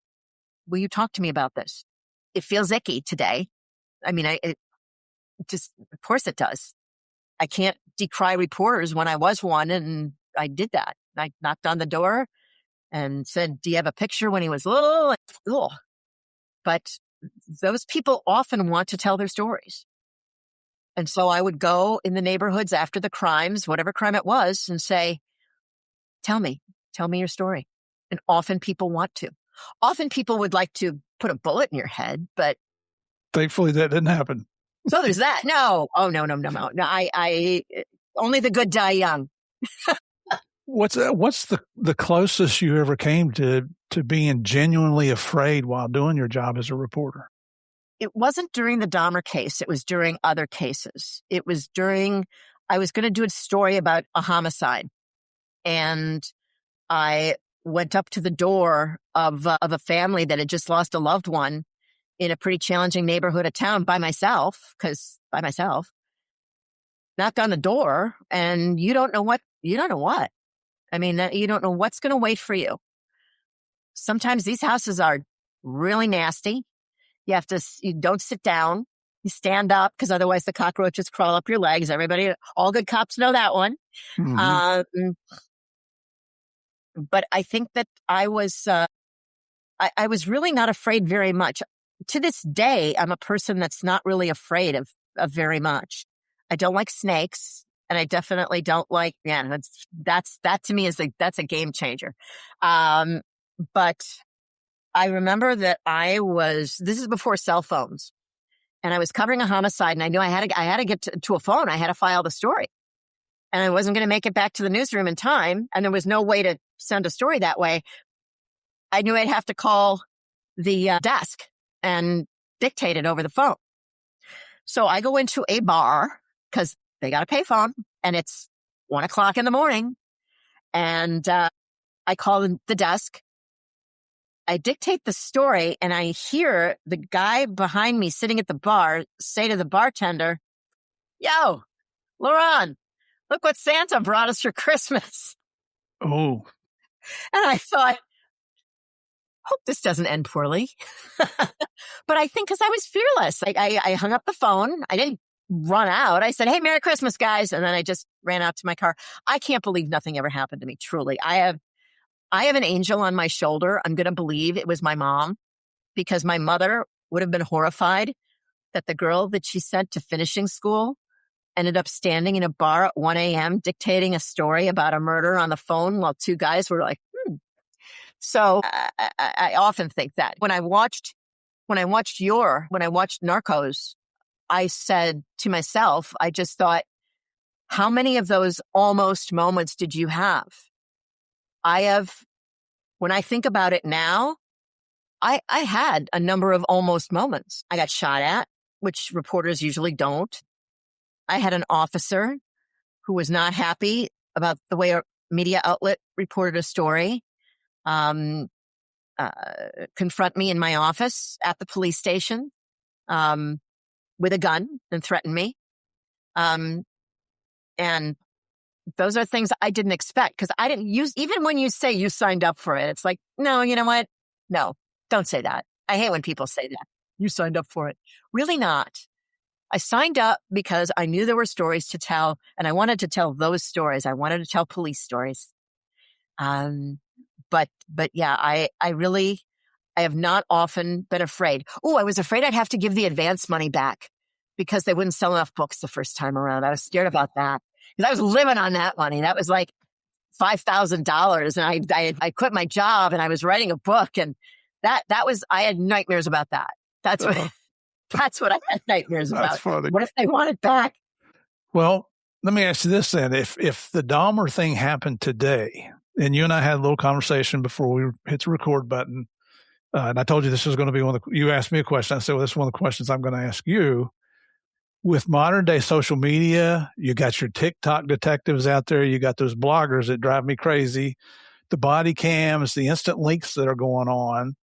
will you talk to me about this? It feels icky today. I mean, of course it does. I can't decry reporters when I was one, and I did that. I knocked on the door and said, do you have a picture when he was little? Ugh. But those people often want to tell their stories. And so I would go in the neighborhoods after the crimes, whatever crime it was, and say, tell me your story. And often people want to. Often people would like to put a bullet in your head, but
thankfully that didn't happen.
So there's that. No. Oh, no. I only the good die young.
What's the closest you ever came to being genuinely afraid while doing your job as a reporter?
It wasn't during the Dahmer case. It was during other cases. It was I was going to do a story about a homicide. And I went up to the door of a family that had just lost a loved one in a pretty challenging neighborhood of town by myself. Knocked on the door, and you don't know what. I mean, you don't know what's going to wait for you. Sometimes these houses are really nasty. You don't sit down. You stand up, because otherwise the cockroaches crawl up your legs. All good cops know that one. Mm-hmm. But I think that I was really not afraid very much. To this day, I'm a person that's not really afraid of very much. I don't like snakes, and I definitely don't like, that to me that's a game changer. But I remember that this is before cell phones, and I was covering a homicide, and I knew I had to get to a phone. I had to file the story, and I wasn't going to make it back to the newsroom in time. And there was no way to send a story that way. I knew I'd have to call the desk and dictate it over the phone. So I go into a bar, because they got a payphone, and it's 1:00 in the morning. And I call the desk. I dictate the story, and I hear the guy behind me sitting at the bar say to the bartender, "Yo, Lauren, look what Santa brought us for Christmas."
Oh.
And I thought, hope this doesn't end poorly. But I think because I was fearless, I hung up the phone. I didn't run out. I said, "Hey, Merry Christmas, guys." And then I just ran out to my car. I can't believe nothing ever happened to me. Truly. I have an angel on my shoulder. I'm going to believe it was my mom, because my mother would have been horrified that the girl that she sent to finishing school ended up standing in a bar at 1 a.m. dictating a story about a murder on the phone while two guys were like, So I often think that. When I watched Narcos, I said to myself, I just thought, how many of those almost moments did you have? When I think about it now, I had a number of almost moments. I got shot at, which reporters usually don't. I had an officer who was not happy about the way a media outlet reported a story, confront me in my office at the police station, with a gun and threaten me. And those are things I didn't expect, because I didn't even when you say you signed up for it, it's like, no, you know what? No, don't say that. I hate when people say that. You signed up for it. Really not. I signed up because I knew there were stories to tell, and I wanted to tell those stories. I wanted to tell police stories. But yeah, I have not often been afraid. Oh, I was afraid I'd have to give the advance money back because they wouldn't sell enough books the first time around. I was scared about that because I was living on that money. That was like $5,000, and I quit my job and I was writing a book, and that was, I had nightmares about that. That's what I had nightmares about.
That's funny.
What if they want it back?
Well, let me ask you this then. If the Dahmer thing happened today, and you and I had a little conversation before we hit the record button, and I told you this was going to be you asked me a question. I said, well, this is one of the questions I'm going to ask you. With modern day social media, you got your TikTok detectives out there. You got those bloggers that drive me crazy. The body cams, the instant leaks that are going on.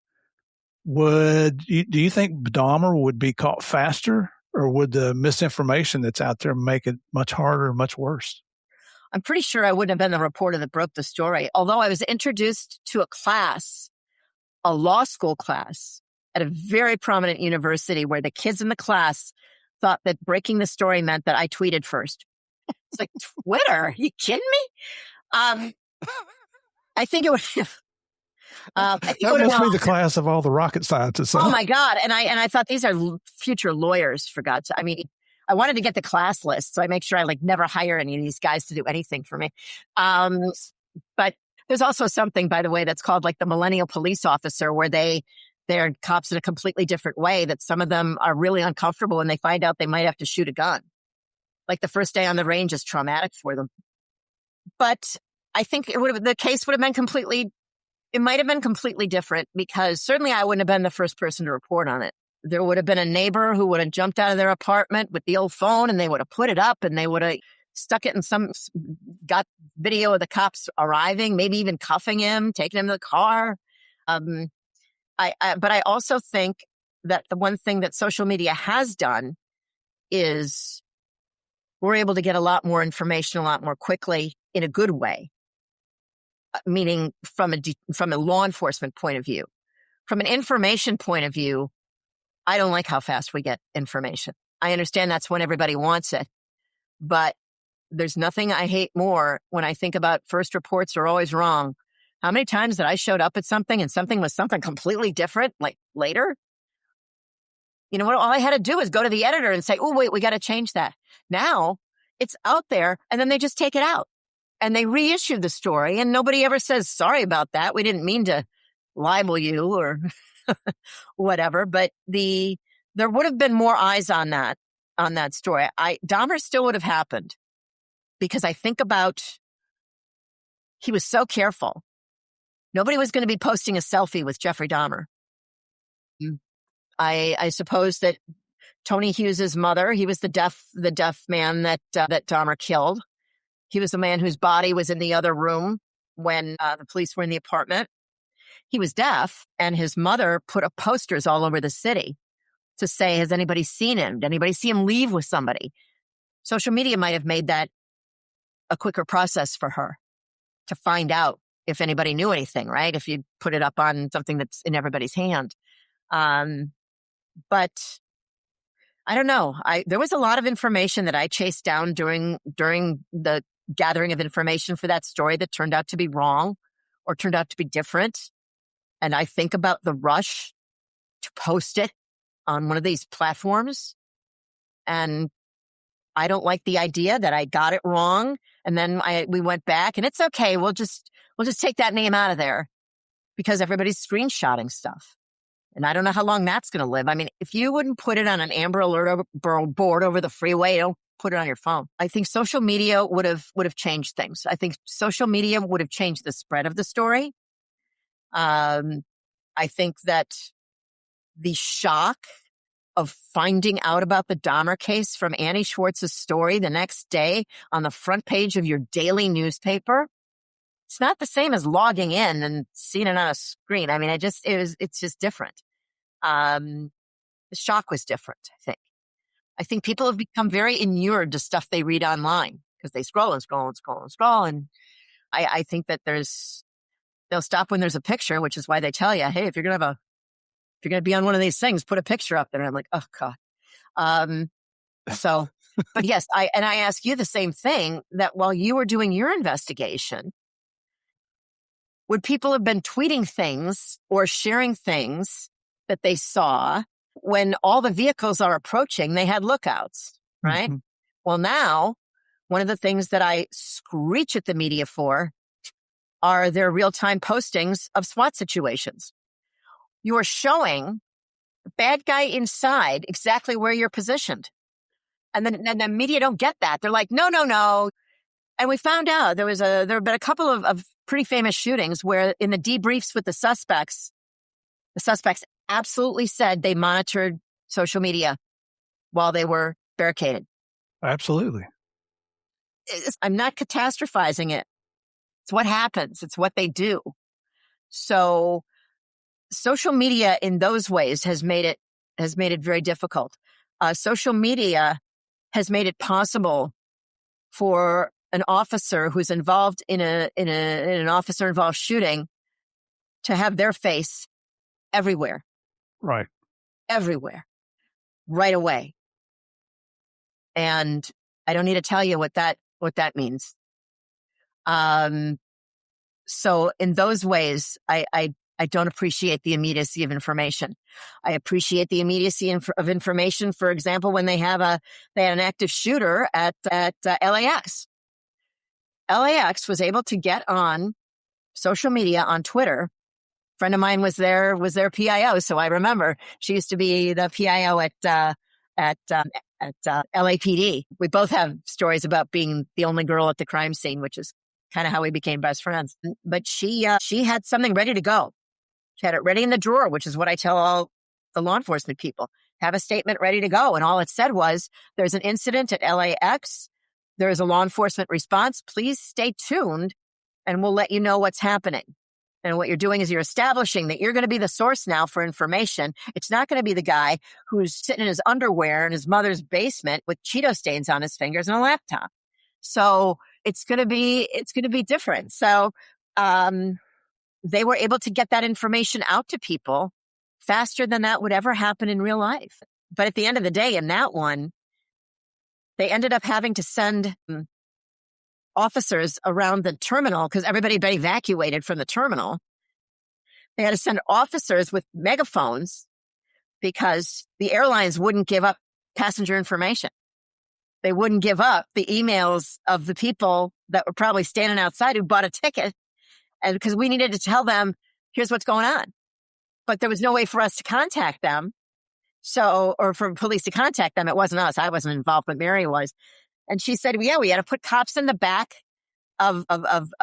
Do you think Dahmer would be caught faster, or would the misinformation that's out there make it much harder, much worse?
I'm pretty sure I wouldn't have been the reporter that broke the story. Although I was introduced to a law school class at a very prominent university where the kids in the class thought that breaking the story meant that I tweeted first. It's like, Twitter? Are you kidding me? I think it would have.
That must be the class of all the rocket scientists.
Oh my God. And I thought these are future lawyers, for God's sake. I mean, I wanted to get the class list, so I make sure I never hire any of these guys to do anything for me. But there's also something, by the way, that's called the millennial police officer, where they're cops in a completely different way, that some of them are really uncomfortable when they find out they might have to shoot a gun. Like the first day on the range is traumatic for them. But I think the case would have been it might have been completely different, because certainly I wouldn't have been the first person to report on it. There would have been a neighbor who would have jumped out of their apartment with the old phone, and they would have put it up, and they would have stuck it in got video of the cops arriving, maybe even cuffing him, taking him to the car. But I also think that the one thing that social media has done is we're able to get a lot more information a lot more quickly in a good way. Meaning from a law enforcement point of view. From an information point of view, I don't like how fast we get information. I understand that's when everybody wants it, but there's nothing I hate more when I think about first reports are always wrong. How many times that I showed up at something and something was something completely different, later? You know what? All I had to do is go to the editor and say, oh, wait, we got to change that. Now it's out there, and then they just take it out. And they reissue the story, and nobody ever says, sorry about that. We didn't mean to libel you or whatever. But there would have been more eyes on that story. Dahmer still would have happened, because I think about, he was so careful. Nobody was going to be posting a selfie with Jeffrey Dahmer. I suppose that Tony Hughes's mother, he was the deaf man that Dahmer killed. He was the man whose body was in the other room when the police were in the apartment. He was deaf, and his mother put up posters all over the city to say, has anybody seen him? Did anybody see him leave with somebody? Social media might have made that a quicker process for her to find out if anybody knew anything, right? If you put it up on something that's in everybody's hand. But I don't know. There was a lot of information that I chased down during the gathering of information for that story that turned out to be wrong or turned out to be different. And I think about the rush to post it on one of these platforms. And I don't like the idea that I got it wrong. And then we went back, and it's okay. We'll just take that name out of there, because everybody's screenshotting stuff. And I don't know how long that's going to live. I mean, if you wouldn't put it on an Amber Alert board over the freeway, don't put it on your phone. I think social media would have changed things. I think social media would have changed the spread of the story. I think that the shock of finding out about the Dahmer case from Annie Schwartz's story the next day on the front page of your daily newspaper, it's not the same as logging in and seeing it on a screen. I mean, it's just different. The shock was different, I think. I think people have become very inured to stuff they read online, because they scroll and scroll and scroll and scroll. And I think that they'll stop when there's a picture, which is why they tell you, hey, if you're going to you're going to be on one of these things, put a picture up there. And I'm like, oh God. But yes, I ask you the same thing, that while you were doing your investigation, would people have been tweeting things or sharing things that they saw when all the vehicles are approaching? They had lookouts, right? Mm-hmm. Well, now, one of the things that I screech at the media for are their real-time postings of SWAT situations. You are showing the bad guy inside exactly where you're positioned. And then the media don't get that. They're like, no. And we found out there have been a couple of pretty famous shootings where in the debriefs with the suspects absolutely said they monitored social media while they were barricaded.
Absolutely.
I'm not catastrophizing it. It's what happens. It's what they do. So social media in those ways has made it very difficult. Social media has made it possible for an officer who's involved in an officer-involved shooting to have their face everywhere.
Right.
Everywhere. Right away. And I don't need to tell you what that means. So in those ways, I don't appreciate the immediacy of information. I appreciate the immediacy of information. For example, when they had an active shooter at LAX. LAX was able to get on social media, on Twitter. A friend of mine was their PIO, so I remember she used to be the PIO at LAPD. We both have stories about being the only girl at the crime scene, which is kind of how we became best friends. But she had something ready to go. She had it ready in the drawer, which is what I tell all the law enforcement people. Have a statement ready to go. And all it said was, there's an incident at LAX. There is a law enforcement response. Please stay tuned and we'll let you know what's happening. And what you're doing is you're establishing that you're going to be the source now for information. It's not going to be the guy who's sitting in his underwear in his mother's basement with Cheeto stains on his fingers and a laptop. So it's going to be different. So, they were able to get that information out to people faster than that would ever happen in real life. But at the end of the day, in that one, they ended up having to send officers around the terminal because everybody had been evacuated from the terminal. They had to send officers with megaphones because the airlines wouldn't give up passenger information. They wouldn't give up the emails of the people that were probably standing outside who bought a ticket. And because we needed to tell them, here's what's going on. But there was no way for us to contact them. Or for police to contact them. It wasn't us. I wasn't involved, but Mary was. And she said, yeah, we had to put cops in the back of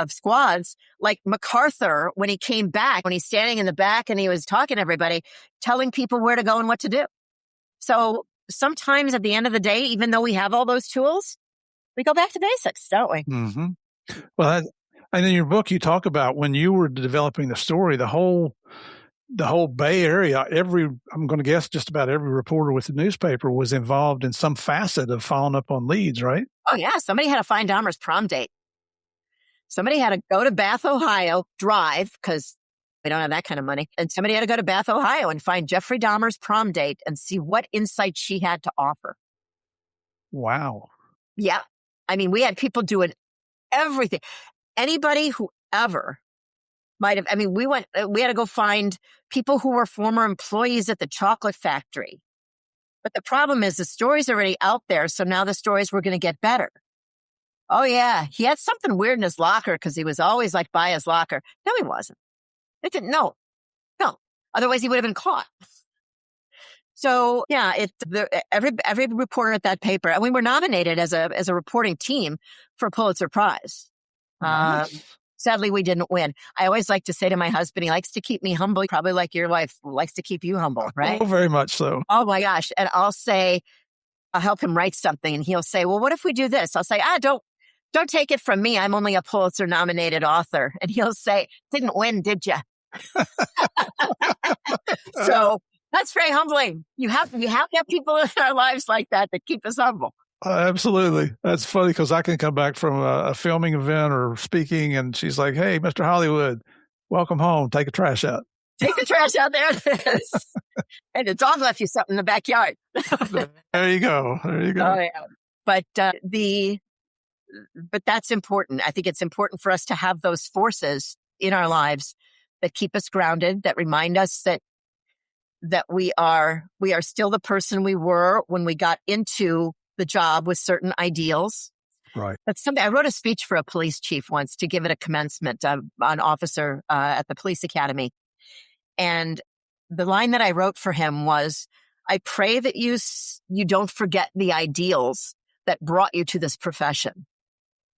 squads. Like MacArthur, when he came back, when he's standing in the back and he was talking to everybody, telling people where to go and what to do. So sometimes at the end of the day, even though we have all those tools, we go back to basics, don't we?
Mm-hmm. Well, and in your book, you talk about when you were developing the story, the whole Bay Area, I'm going to guess just about every reporter with the newspaper was involved in some facet of following up on leads, right?
Oh, yeah. Somebody had to find Dahmer's prom date. Somebody had to go to Bath, Ohio, drive, because we don't have that kind of money. And somebody had to go to Bath, Ohio and find Jeffrey Dahmer's prom date and see what insight she had to offer.
Wow.
Yeah. I mean, we had people doing everything. Anybody who ever might have, we had to go find people who were former employees at the chocolate factory. But the problem is the story's already out there. So now the stories were going to get better. Oh yeah. He had something weird in his locker because he was always like by his locker. No, he wasn't. It didn't. No. Otherwise he would have been caught. So yeah, every reporter at that paper, and we were nominated as a reporting team for a Pulitzer Prize. Nice. Sadly, we didn't win. I always like to say to my husband, he likes to keep me humble, probably like your wife likes to keep you humble, right?
Oh, very much so.
Oh my gosh. And I'll help him write something and he'll say, well, what if we do this? I'll say, don't take it from me. I'm only a Pulitzer nominated author. And he'll say, didn't win, did you? So that's very humbling. You have to have people in our lives like that keep us humble.
Absolutely. That's funny because I can come back from a filming event or speaking and she's like, hey, Mr. Hollywood, welcome home. Take a trash out.
Take the trash out there. And the dog left you something in the backyard.
There you go. There you go.
Oh, yeah. But but that's important. I think it's important for us to have those forces in our lives that keep us grounded, that remind us that we are still the person we were when we got into the job with certain ideals.
Right.
That's something I wrote a speech for a police chief once to give it a commencement on officer at the police academy. And the line that I wrote for him was, I pray that you don't forget the ideals that brought you to this profession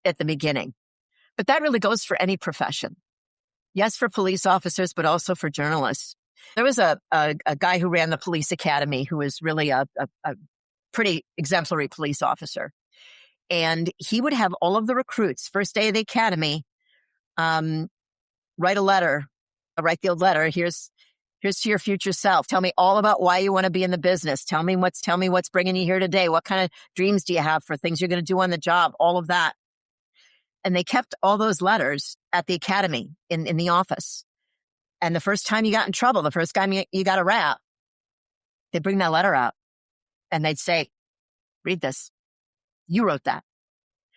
at the beginning. But that really goes for any profession. Yes, for police officers, but also for journalists. There was a guy who ran the police academy who was really a pretty exemplary police officer. And he would have all of the recruits, first day of the academy, write the old letter. Here's to your future self. Tell me all about why you want to be in the business. Tell me what's bringing you here today. What kind of dreams do you have for things you're going to do on the job? All of that. And they kept all those letters at the academy in the office. And the first time you got in trouble, the first time you got a rap, they'd bring that letter out and they'd say, read this. You wrote that.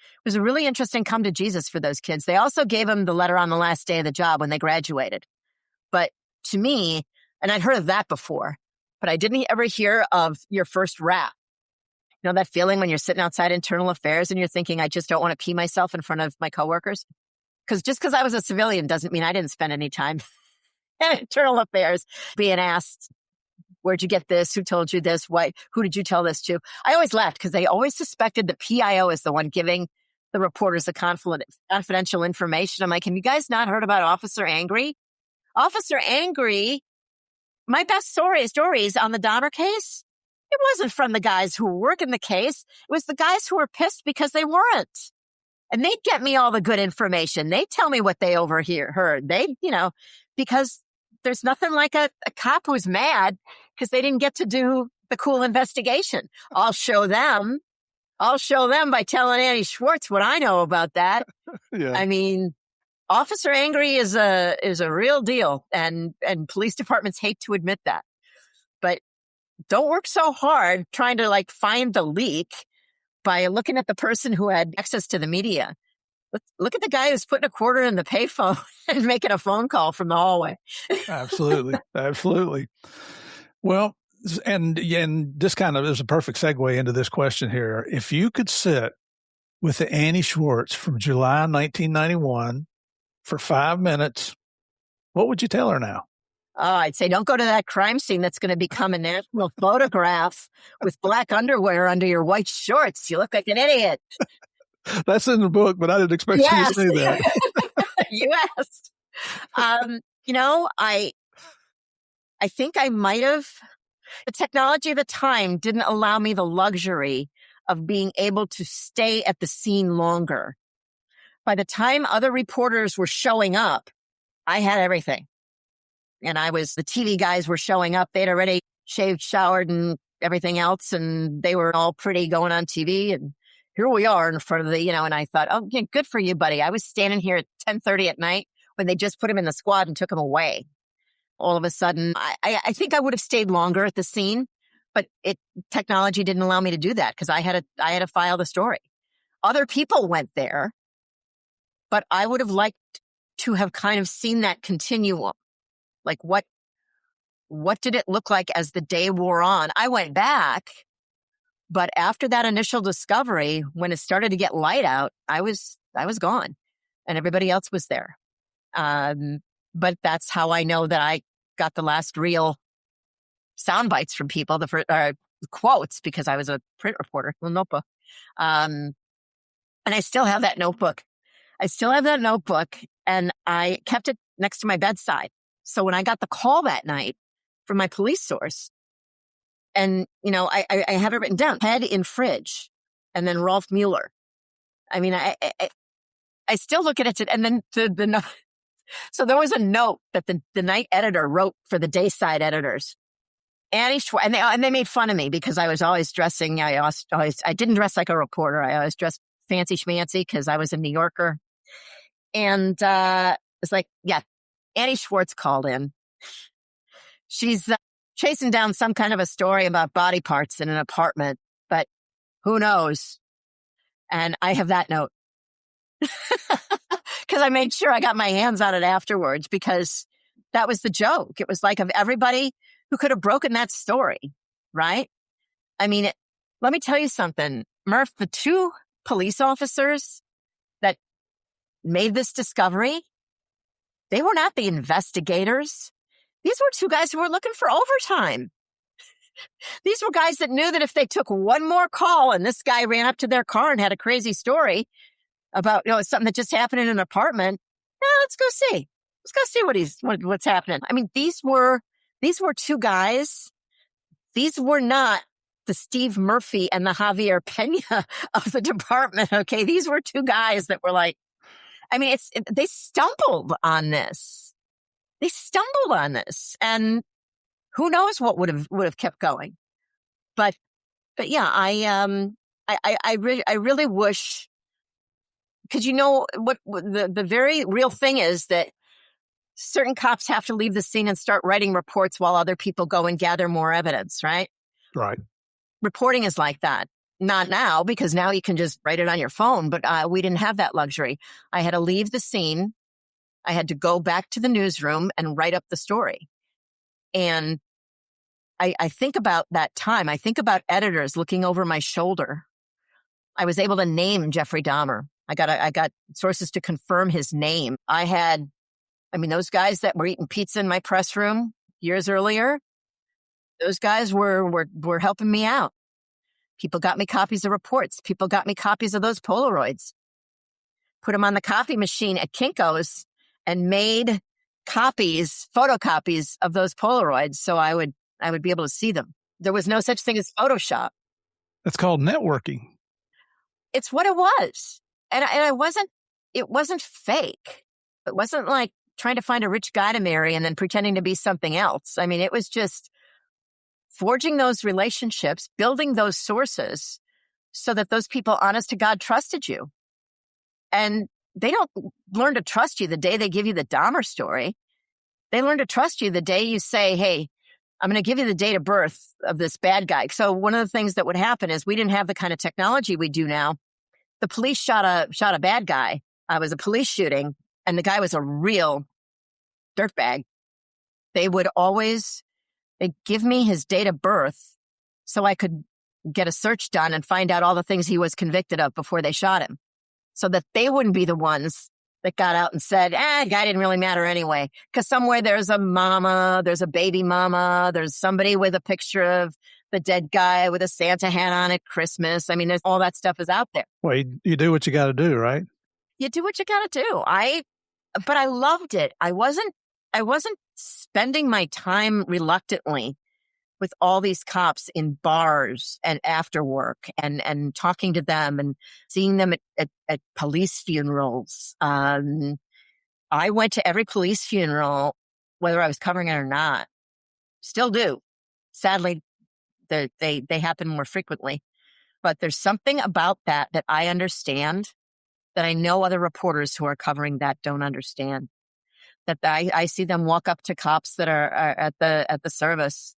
It was a really interesting come to Jesus for those kids. They also gave them the letter on the last day of the job when they graduated. But to me, and I'd heard of that before, but I didn't ever hear of your first rap. You know that feeling when you're sitting outside internal affairs and you're thinking, I just don't want to pee myself in front of my coworkers? Just because I was a civilian doesn't mean I didn't spend any time in internal affairs being asked, where'd you get this? Who told you this? Who did you tell this to? I always laughed because they always suspected the PIO is the one giving the reporters the confidential information. I'm like, have you guys not heard about Officer Angry? Officer Angry, my best stories on the Dahmer case, it wasn't from the guys who were working the case. It was the guys who were pissed because they weren't. And they'd get me all the good information. They tell me what they heard. Because there's nothing like a cop who's mad because they didn't get to do the cool investigation. I'll show them by telling Annie Schwartz what I know about that.
Yeah.
I mean, Officer Angry is a real deal, and police departments hate to admit that. But don't work so hard trying to find the leak by looking at the person who had access to the media. Look at the guy who's putting a quarter in the payphone and making a phone call from the hallway.
Absolutely. Absolutely. Well, and this kind of is a perfect segue into this question here. If you could sit with the Annie Schwartz from July 1991 for 5 minutes, what would you tell her now?
Oh, I'd say don't go to that crime scene that's going to become a national photograph with black underwear under your white shorts. You look like an idiot.
That's in the book, but I didn't expect you to say that.
You asked. I think I might have. The technology of the time didn't allow me the luxury of being able to stay at the scene longer. By the time other reporters were showing up, I had everything. And the TV guys were showing up. They'd already shaved, showered, and everything else. And they were all pretty going on TV. And here we are in front of and I thought, oh, yeah, good for you, buddy. I was standing here at 10:30 at night when they just put him in the squad and took him away. All of a sudden, I think I would have stayed longer at the scene, but technology didn't allow me to do that because I had to file the story. Other people went there, but I would have liked to have kind of seen that continuum. Like what did it look like as the day wore on? I went back, but after that initial discovery, when it started to get light out, I was gone and everybody else was there. But that's how I know that I got the last real sound bites from people, the quotes, because I was a print reporter, a notebook. And I still have that notebook. And I kept it next to my bedside. So when I got the call that night from my police source, and, I have it written down, head in fridge, and then Rolf Mueller. I mean, I still look at it, and then the note. So there was a note that the night editor wrote for the dayside editors. Annie Schwartz, and they made fun of me because I was always dressing. I didn't dress like a reporter. I always dressed fancy schmancy because I was a New Yorker. And it's like, yeah, Annie Schwartz called in. She's chasing down some kind of a story about body parts in an apartment, but who knows? And I have that note because I made sure I got my hands on it afterwards because that was the joke. It was like of everybody who could have broken that story, right? I mean, let me tell you something, Murph, the two police officers that made this discovery, they were not the investigators. These were two guys who were looking for overtime. These were guys that knew that if they took one more call and this guy ran up to their car and had a crazy story about, something that just happened in an apartment, let's go see. Let's go see what's happening. I mean, these were two guys. These were not the Steve Murphy and the Javier Pena of the department. Okay. These were two guys that were like, I mean, they stumbled on this. They stumbled on this, and who knows what would have kept going. But yeah, I really wish, because what the very real thing is that certain cops have to leave the scene and start writing reports while other people go and gather more evidence, right?
Right.
Reporting is like that. Not now, because now you can just write it on your phone, but we didn't have that luxury. I had to leave the scene. I had to go back to the newsroom and write up the story. And I think about that time. I think about editors looking over my shoulder. I was able to name Jeffrey Dahmer. I got sources to confirm his name. Those guys that were eating pizza in my press room years earlier, those guys were helping me out. People got me copies of reports. People got me copies of those Polaroids. Put them on the copy machine at Kinko's and made photocopies of those Polaroids so I would be able to see them. There was no such thing as Photoshop.
That's called networking.
It's what it was. And it wasn't fake. It wasn't like trying to find a rich guy to marry and then pretending to be something else. I mean, it was just forging those relationships, building those sources so that those people, honest to God, trusted you. And they don't learn to trust you the day they give you the Dahmer story. They learn to trust you the day you say, hey, I'm going to give you the date of birth of this bad guy. So one of the things that would happen is we didn't have the kind of technology we do now. The police shot a bad guy. It was a police shooting, and the guy was a real dirtbag. They'd give me his date of birth so I could get a search done and find out all the things he was convicted of before they shot him, so that they wouldn't be the ones that got out and said, guy didn't really matter anyway. Because somewhere there's a mama, there's a baby mama, there's somebody with a picture of the dead guy with a Santa hat on at Christmas. I mean, all that stuff is out there.
Well, you do what you got to do, right?
You do what you got to do. But I loved it. I wasn't spending my time reluctantly with all these cops in bars and after work and talking to them and seeing them at police funerals. I went to every police funeral, whether I was covering it or not. Still do. Sadly, they happen more frequently. But there's something about that I understand that I know other reporters who are covering that don't understand. That I see them walk up to cops that are at the service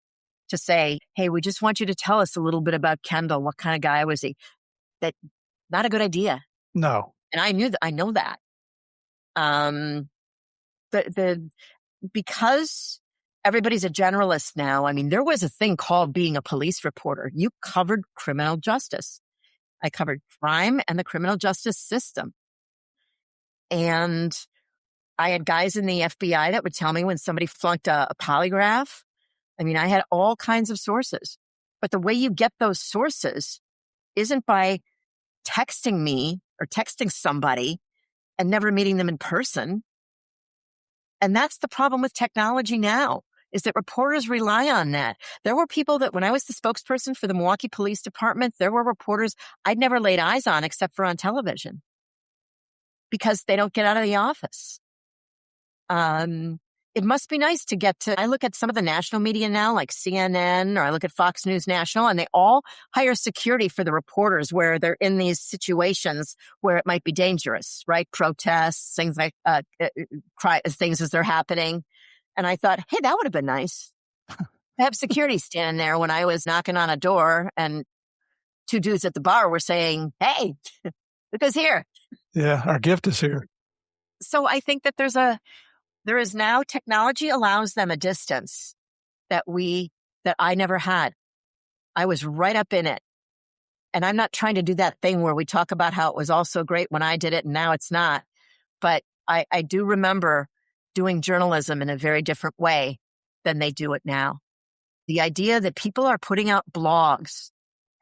to say, hey, we just want you to tell us a little bit about Kendall. What kind of guy was he? That not a good idea.
No.
And I know that. Because everybody's a generalist now. I mean, there was a thing called being a police reporter. You covered criminal justice. I covered crime and the criminal justice system. And I had guys in the FBI that would tell me when somebody flunked a polygraph. I mean, I had all kinds of sources. But the way you get those sources isn't by texting me or texting somebody and never meeting them in person. And that's the problem with technology now, is that reporters rely on that. There were people that when I was the spokesperson for the Milwaukee Police Department, there were reporters I'd never laid eyes on except for on television because they don't get out of the office. It must be nice to I look at some of the national media now, like CNN, or I look at Fox News National, and they all hire security for the reporters where they're in these situations where it might be dangerous, right? Protests, things like things as they're happening. And I thought, hey, that would have been nice. I have security standing there when I was knocking on a door and two dudes at the bar were saying, "Hey, look who's here."
Yeah, our gift is here.
So I think that there is now technology allows them a distance that I never had. I was right up in it. And I'm not trying to do that thing where we talk about how it was all so great when I did it and now it's not. But I do remember doing journalism in a very different way than they do it now. The idea that people are putting out blogs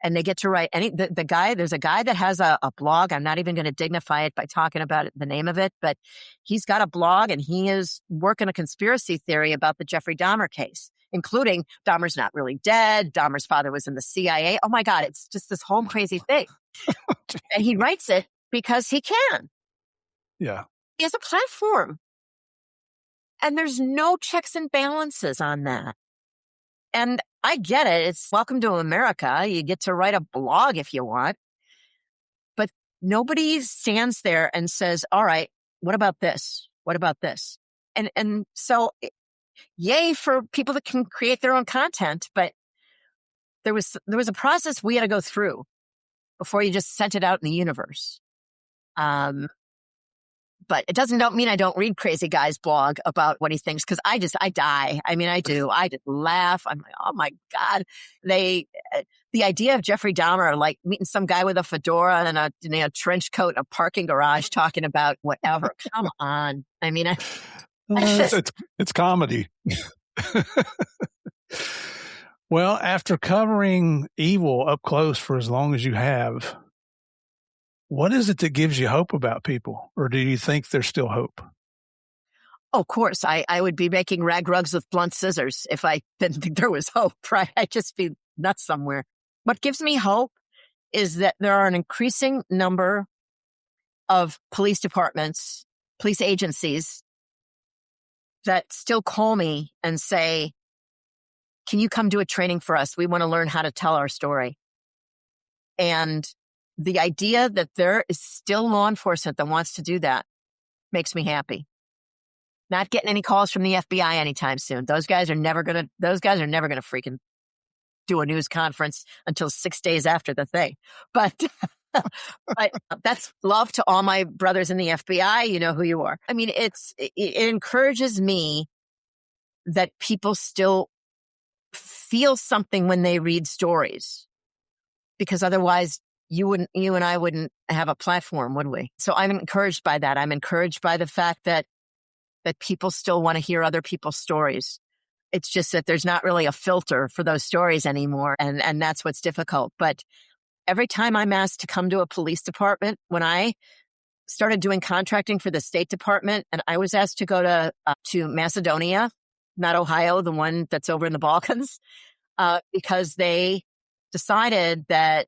and they get to write there's a guy that has a blog. I'm not even going to dignify it by talking about the name of it, but he's got a blog and he is working a conspiracy theory about the Jeffrey Dahmer case, including Dahmer's not really dead. Dahmer's father was in the CIA. Oh my God, it's just this whole crazy thing. And he writes it because he can.
Yeah.
He has a platform. And there's no checks and balances on that. And I get it. It's welcome to America. You get to write a blog if you want. But nobody stands there and says, all right, what about this? What about this? And so yay for people that can create their own content. But there was a process we had to go through before you just sent it out in the universe. But it don't mean I don't read Crazy Guy's blog about what he thinks, because I die. I mean, I do. I just laugh. I'm like, oh my God. The idea of Jeffrey Dahmer, like meeting some guy with a fedora and a trench coat in a parking garage talking about whatever. Come on. I mean,
it's comedy. Well, after covering evil up close for as long as you have, what is it that gives you hope about people? Or do you think there's still hope?
Oh, of course. I would be making rag rugs with blunt scissors if I didn't think there was hope, right? I'd just be nuts somewhere. What gives me hope is that there are an increasing number of police departments, police agencies that still call me and say, can you come do a training for us? We want to learn how to tell our story. And the idea that there is still law enforcement that wants to do that makes me happy. Not getting any calls from the FBI anytime soon. Those guys are never gonna freaking do a news conference until 6 days after the thing. But that's love to all my brothers in the FBI. You know who you are. I mean, it encourages me that people still feel something when they read stories, because otherwise you and I wouldn't have a platform, would we? So I'm encouraged by that. I'm encouraged by the fact that people still want to hear other people's stories. It's just that there's not really a filter for those stories anymore. And that's what's difficult. But every time I'm asked to come to a police department, when I started doing contracting for the State Department, and I was asked to go to Macedonia, not Ohio, the one that's over in the Balkans, because they decided that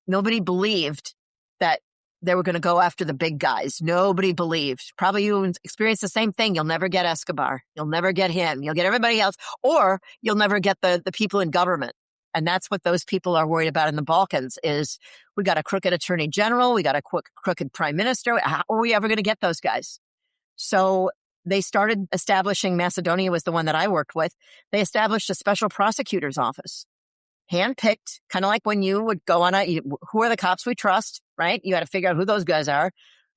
nobody believed that they were going to go after the big guys. Nobody believed. Probably you experienced the same thing. You'll never get Escobar. You'll never get him. You'll get everybody else, or you'll never get the people in government. And that's what those people are worried about in the Balkans is we got a crooked attorney general. We got a crooked prime minister. How are we ever going to get those guys? So they started establishing, Macedonia was the one that I worked with. They established a special prosecutor's office. Handpicked, kind of like when you would go on who are the cops we trust, right? You had to figure out who those guys are.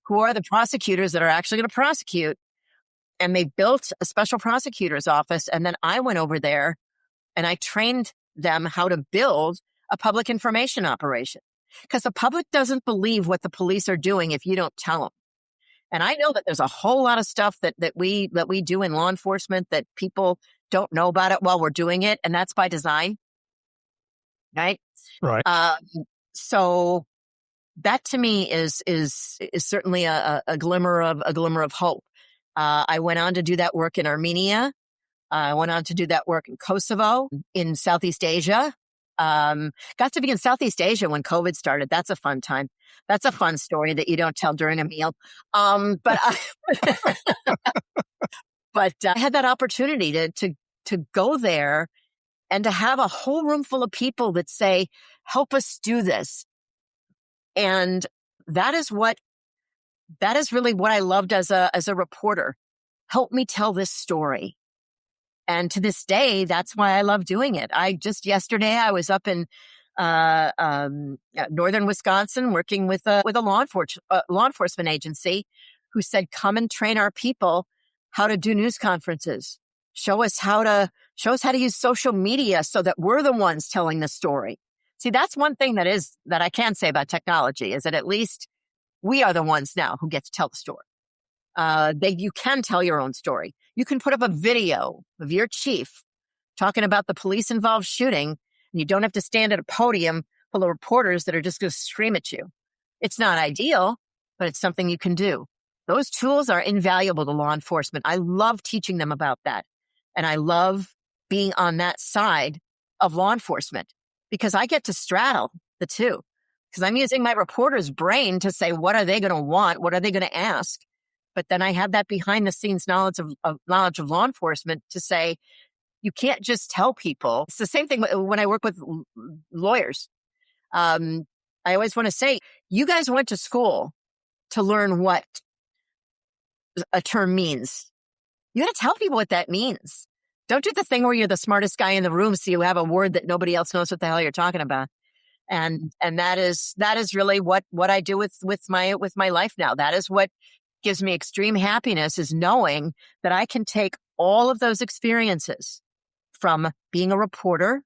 Who are the prosecutors that are actually going to prosecute? And they built a special prosecutor's office. And then I went over there and I trained them how to build a public information operation, because the public doesn't believe what the police are doing if you don't tell them. And I know that there's a whole lot of stuff that we do in law enforcement that people don't know about it while we're doing it. And that's by design. Right. So that to me is certainly a glimmer of hope. I went on to do that work in Armenia. I went on to do that work in Kosovo, in Southeast Asia. Got to be in Southeast Asia when COVID started. That's a fun time. That's a fun story that you don't tell during a meal. But I had that opportunity to go there and to have a whole room full of people that say, help us do this. And that is really what I loved as a reporter. Help me tell this story. And to this day, that's why I love doing it. Yesterday, I was up in northern Wisconsin working with a law enforcement agency who said, come and train our people how to do news conferences. Show us how to use social media so that we're the ones telling the story. See, that's one thing that I can say about technology is that at least we are the ones now who get to tell the story. You can tell your own story. You can put up a video of your chief talking about the police-involved shooting, and you don't have to stand at a podium full of reporters that are just going to scream at you. It's not ideal, but it's something you can do. Those tools are invaluable to law enforcement. I love teaching them about that. And I love being on that side of law enforcement because I get to straddle the two. Because I'm using my reporter's brain to say, what are they going to want? What are they going to ask? But then I have that behind the scenes knowledge of law enforcement to say, you can't just tell people. It's the same thing when I work with lawyers. I always want to say, you guys went to school to learn what a term means. You got to tell people what that means. Don't do the thing where you're the smartest guy in the room so you have a word that nobody else knows what the hell you're talking about. And that is really what I do with my life now. That is what gives me extreme happiness, is knowing that I can take all of those experiences from being a reporter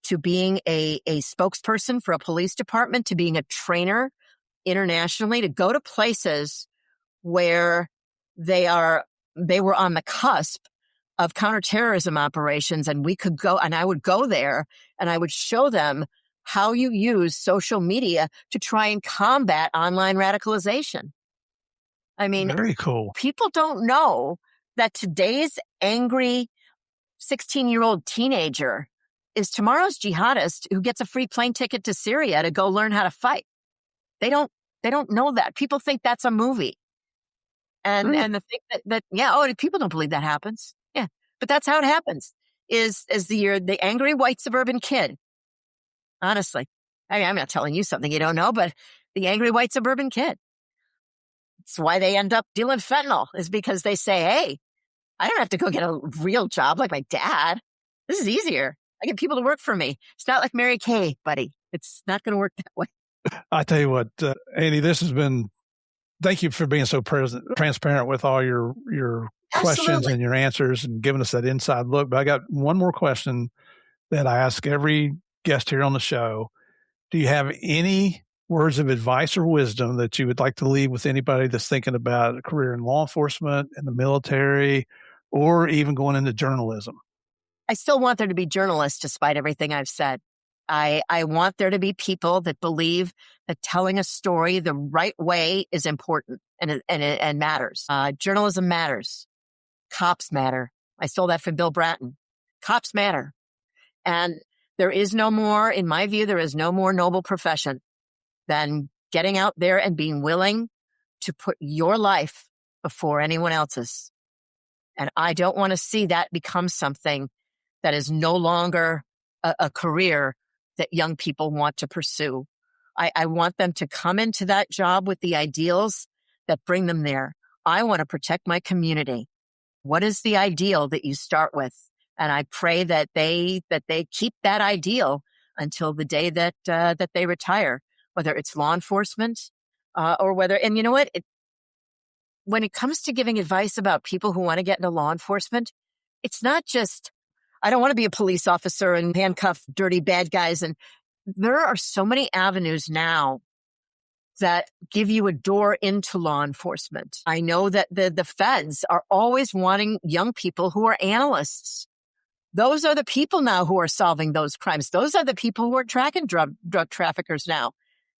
to being a spokesperson for a police department to being a trainer internationally, to go to places where they were on the cusp of counterterrorism operations, and we could go, and I would go there and I would show them how you use social media to try and combat online radicalization. I mean,
very cool.
People don't know that today's angry 16-year-old teenager is tomorrow's jihadist who gets a free plane ticket to Syria to go learn how to fight. They don't know that. People think that's a movie. And the thing people don't believe that happens. Yeah. But that's how it happens. Is the angry white suburban kid. Honestly. I mean, I'm not telling you something you don't know, but the angry white suburban kid. It's why they end up dealing fentanyl, is because they say, hey, I don't have to go get a real job like my dad. This is easier. I get people to work for me. It's not like Mary Kay, buddy. It's not going to work that way.
I tell you what, Annie, thank you for being so transparent with all your questions and your answers and giving us that inside look. But I got one more question that I ask every guest here on the show. Do you have any words of advice or wisdom that you would like to leave with anybody that's thinking about a career in law enforcement, in the military, or even going into journalism?
I still want there to be journalists despite everything I've said. I want there to be people that believe that telling a story the right way is important and matters. Journalism matters. Cops matter. I stole that from Bill Bratton. Cops matter. And in my view, there is no more noble profession than getting out there and being willing to put your life before anyone else's. And I don't want to see that become something that is no longer a career that young people want to pursue. I want them to come into that job with the ideals that bring them there. I want to protect my community. What is the ideal that you start with? And I pray that they keep that ideal until the day that they retire, whether it's law enforcement or whether, and you know what? When it comes to giving advice about people who want to get into law enforcement, it's not just, I don't want to be a police officer and handcuff dirty bad guys. And there are so many avenues now that give you a door into law enforcement. I know that the feds are always wanting young people who are analysts. Those are the people now who are solving those crimes. Those are the people who are tracking drug traffickers now,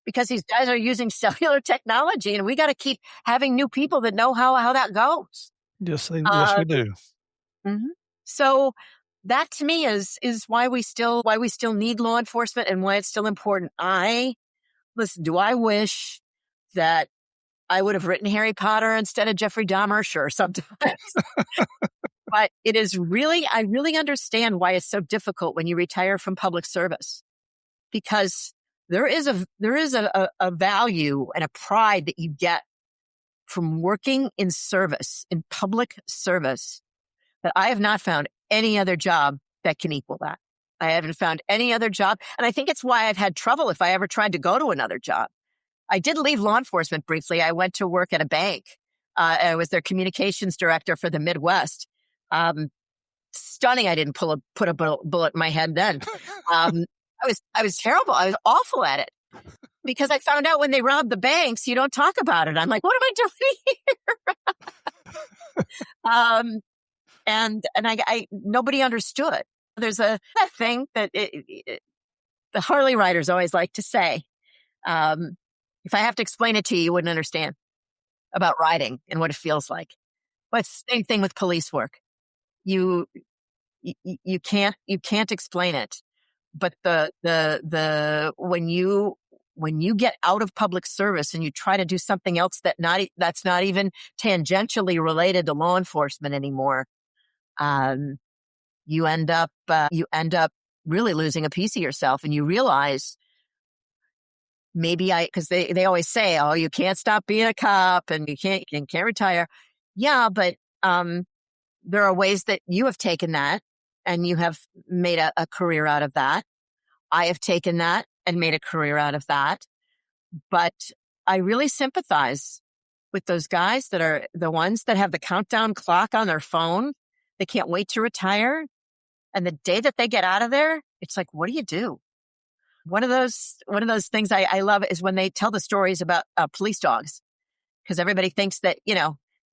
because these guys are using cellular technology, and we got to keep having new people that know how that goes.
Yes, we do.
Mm-hmm. So that to me is why we still need law enforcement and why it's still important. Do I wish that I would have written Harry Potter instead of Jeffrey Dahmer? Sure, sometimes. But it is I really understand why it's so difficult when you retire from public service, because there is a value and a pride that you get from working in service, in public service, that I have not found any other job that can equal that. I haven't found any other job. And I think it's why I've had trouble if I ever tried to go to another job. I did leave law enforcement briefly. I went to work at a bank. I was their communications director for the Midwest. Stunning. I didn't put a bullet in my head then. I was terrible. I was awful at it because I found out when they robbed the banks, you don't talk about it. I'm like, what am I doing here? And I nobody understood. There's that thing that the Harley riders always like to say. If I have to explain it to you, you wouldn't understand about riding and what it feels like. But it's the same thing with police work. You can't explain it. But when you get out of public service and you try to do something else that's not even tangentially related to law enforcement anymore, you end up really losing a piece of yourself, and you realize because they always say, oh, you can't stop being a cop and you can't retire. Yeah, but there are ways that you have taken that and you have made a career out of that. I have taken that and made a career out of that. But I really sympathize with those guys that are the ones that have the countdown clock on their phone. They can't wait to retire. And the day that they get out of there, it's like, what do you do? One of those things I love is when they tell the stories about police dogs, because everybody thinks that,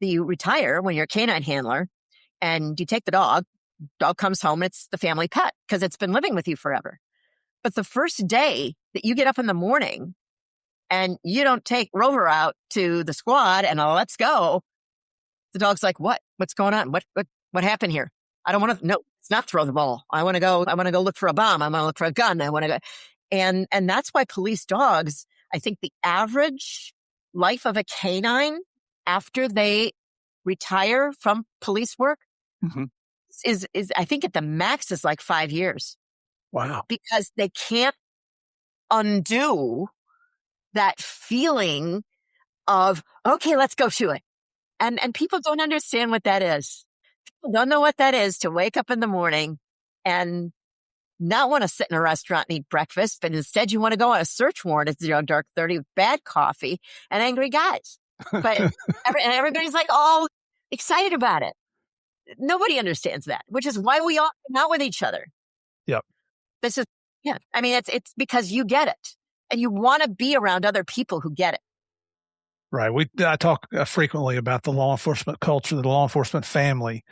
you retire when you're a canine handler and you take the dog comes home, and it's the family pet because it's been living with you forever. But the first day that you get up in the morning and you don't take Rover out to the squad and let's go, the dog's like, what's going on? What happened here? I don't want to, no, it's not throw the ball. I want to go look for a bomb. I want to look for a gun. I want to go. And that's why police dogs, I think the average life of a canine after they retire from police work is I think at the max is like 5 years.
Wow.
Because they can't undo that feeling of, okay, let's go to it. And people don't understand what that is. People don't know what that is to wake up in the morning and not want to sit in a restaurant and eat breakfast, but instead you want to go on a search warrant at dark 30 with bad coffee and angry guys. But everybody's like all excited about it. Nobody understands that, which is why we all hang out with each other.
Yep.
This is, yeah. I mean, it's because you get it and you want to be around other people who get it.
Right. I talk frequently about the law enforcement culture, the law enforcement family.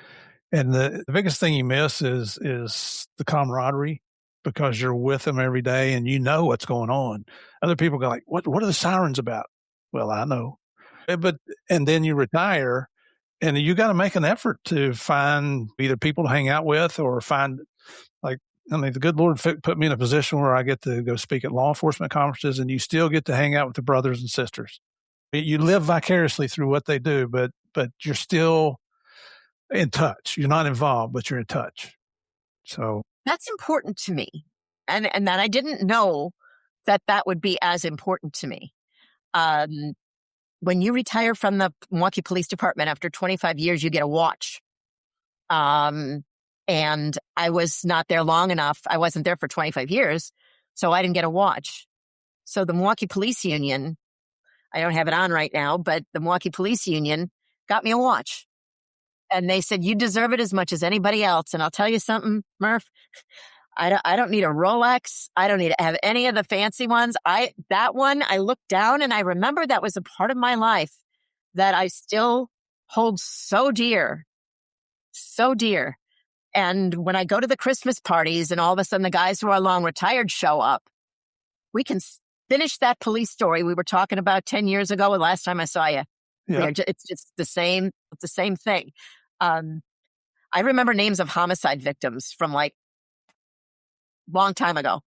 And the biggest thing you miss is the camaraderie, because you're with them every day and you know what's going on. Other people go like, what are the sirens about? Well, I know. And then you retire and you got to make an effort to find either people to hang out with or find, the good Lord put me in a position where I get to go speak at law enforcement conferences, and you still get to hang out with the brothers and sisters. You live vicariously through what they do, but you're still in touch. You're not involved, but you're in touch. So
that's important to me. And that I didn't know that would be as important to me. When you retire from the Milwaukee Police Department after 25 years, you get a watch. And I was not there long enough. I wasn't there for 25 years, so I didn't get a watch. So the Milwaukee Police Union, I don't have it on right now, but the Milwaukee Police Union got me a watch. And they said, you deserve it as much as anybody else. And I'll tell you something, Murph, I don't need a Rolex. I don't need to have any of the fancy ones. That one, I looked down and I remember that was a part of my life that I still hold so dear. So dear. And when I go to the Christmas parties and all of a sudden the guys who are long retired show up, we can finish that police story we were talking about 10 years ago, the last time I saw you. Yeah. It's just the same thing. I remember names of homicide victims from long time ago,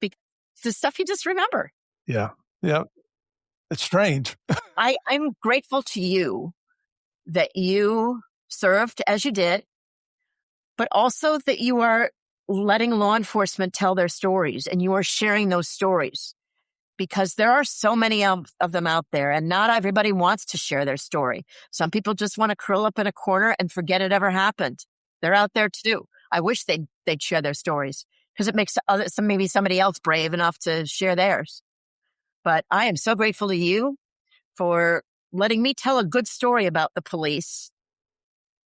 because the stuff you just remember.
Yeah. Yeah. It's strange.
I'm grateful to you that you served as you did, but also that you are letting law enforcement tell their stories and you are sharing those stories, because there are so many of them out there and not everybody wants to share their story. Some people just want to curl up in a corner and forget it ever happened. They're out there too. I wish they'd share their stories because it makes maybe somebody else brave enough to share theirs. But I am so grateful to you for letting me tell a good story about the police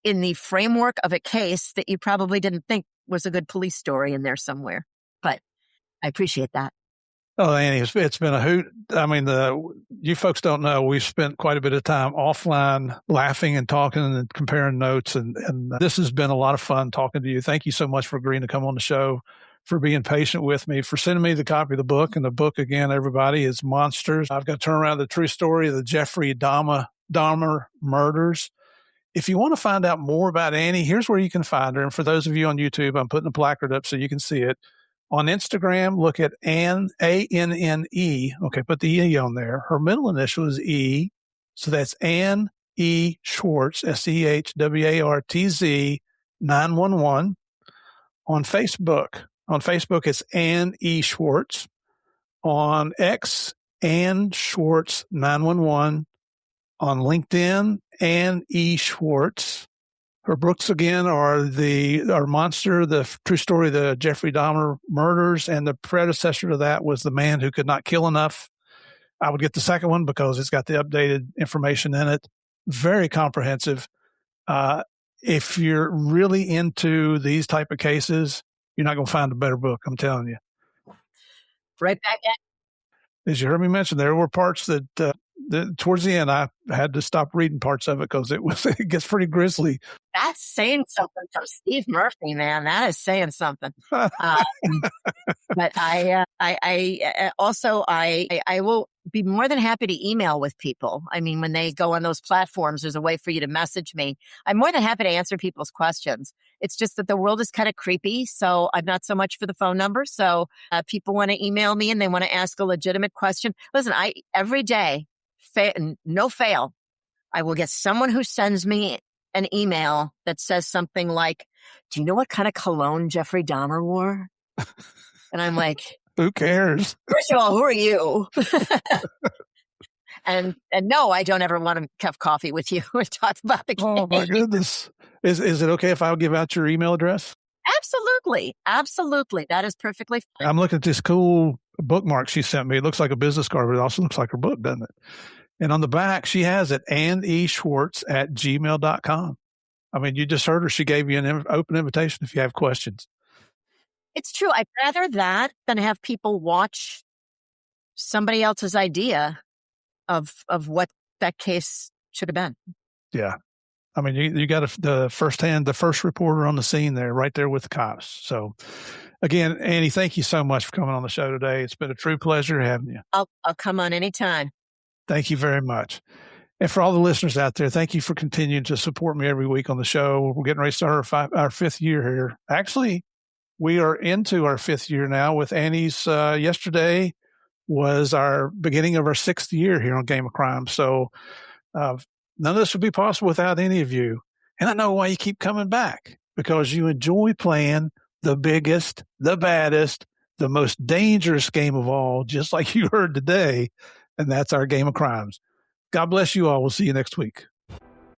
in the framework of a case that you probably didn't think was a good police story in there somewhere. But I appreciate that.
Oh, Annie, it's been a hoot. I mean, you folks don't know, we've spent quite a bit of time offline laughing and talking and comparing notes. And this has been a lot of fun talking to you. Thank you so much for agreeing to come on the show, for being patient with me, for sending me the copy of the book. And the book, again, everybody, is Monsters. I've got to turn around the true story of the Jeffrey Dahmer murders. If you want to find out more about Annie, here's where you can find her. And for those of you on YouTube, I'm putting a placard up so you can see it. On Instagram, look at Anne, A-N-N-E. Okay, put the E on there. Her middle initial is E. So that's Anne E. Schwartz, S-C-H-W-A-R-T-Z 911. On Facebook, it's Anne E. Schwartz. On X, Anne Schwartz 911. On LinkedIn, Anne E. Schwartz. Her books, again, are Monster, the true story of the Jeffrey Dahmer murders, and the predecessor to that was The Man Who Could Not Kill Enough. I would get the second one because it's got the updated information in it. Very comprehensive. If you're really into these type of cases, you're not going to find a better book, I'm telling you.
Right back at.
As you heard me mention, there were parts that towards the end, I had to stop reading parts of it because it gets pretty grisly.
That's saying something from Steve Murphy, man. That is saying something. But I will be more than happy to email with people. I mean, when they go on those platforms, there's a way for you to message me. I'm more than happy to answer people's questions. It's just that the world is kind of creepy, so I'm not so much for the phone number. So people want to email me and they want to ask a legitimate question. Listen, every day, no fail, I will get someone who sends me an email that says something like, do you know what kind of cologne Jeffrey Dahmer wore? And I'm like,
who cares?
First of all, who are you? and no, I don't ever want to have coffee with you or talk about the case.
Oh my goodness. Is it okay if I'll give out your email address?
Absolutely. Absolutely. That is perfectly fine.
I'm looking at this cool bookmark she sent me. It looks like a business card, but it also looks like her book, doesn't it? And on the back, she has it, AnneESchwartz@gmail.com. I mean, you just heard her. She gave you an open invitation if you have questions.
It's true. I'd rather that than have people watch somebody else's idea of what that case should have been.
Yeah. I mean, you got the first reporter on the scene there, right there with the cops. So, again, Annie, thank you so much for coming on the show today. It's been a true pleasure having you.
I'll come on anytime.
Thank you very much. And for all the listeners out there, thank you for continuing to support me every week on the show. We're getting ready to start our fifth year here. Actually, we are into our fifth year now with Annie's. Yesterday was our beginning of our sixth year here on Game of Crime. So none of this would be possible without any of you. And I know why you keep coming back, because you enjoy playing the biggest, the baddest, the most dangerous game of all, just like you heard today. And that's our Game of Crimes. God bless you all. We'll see you next week.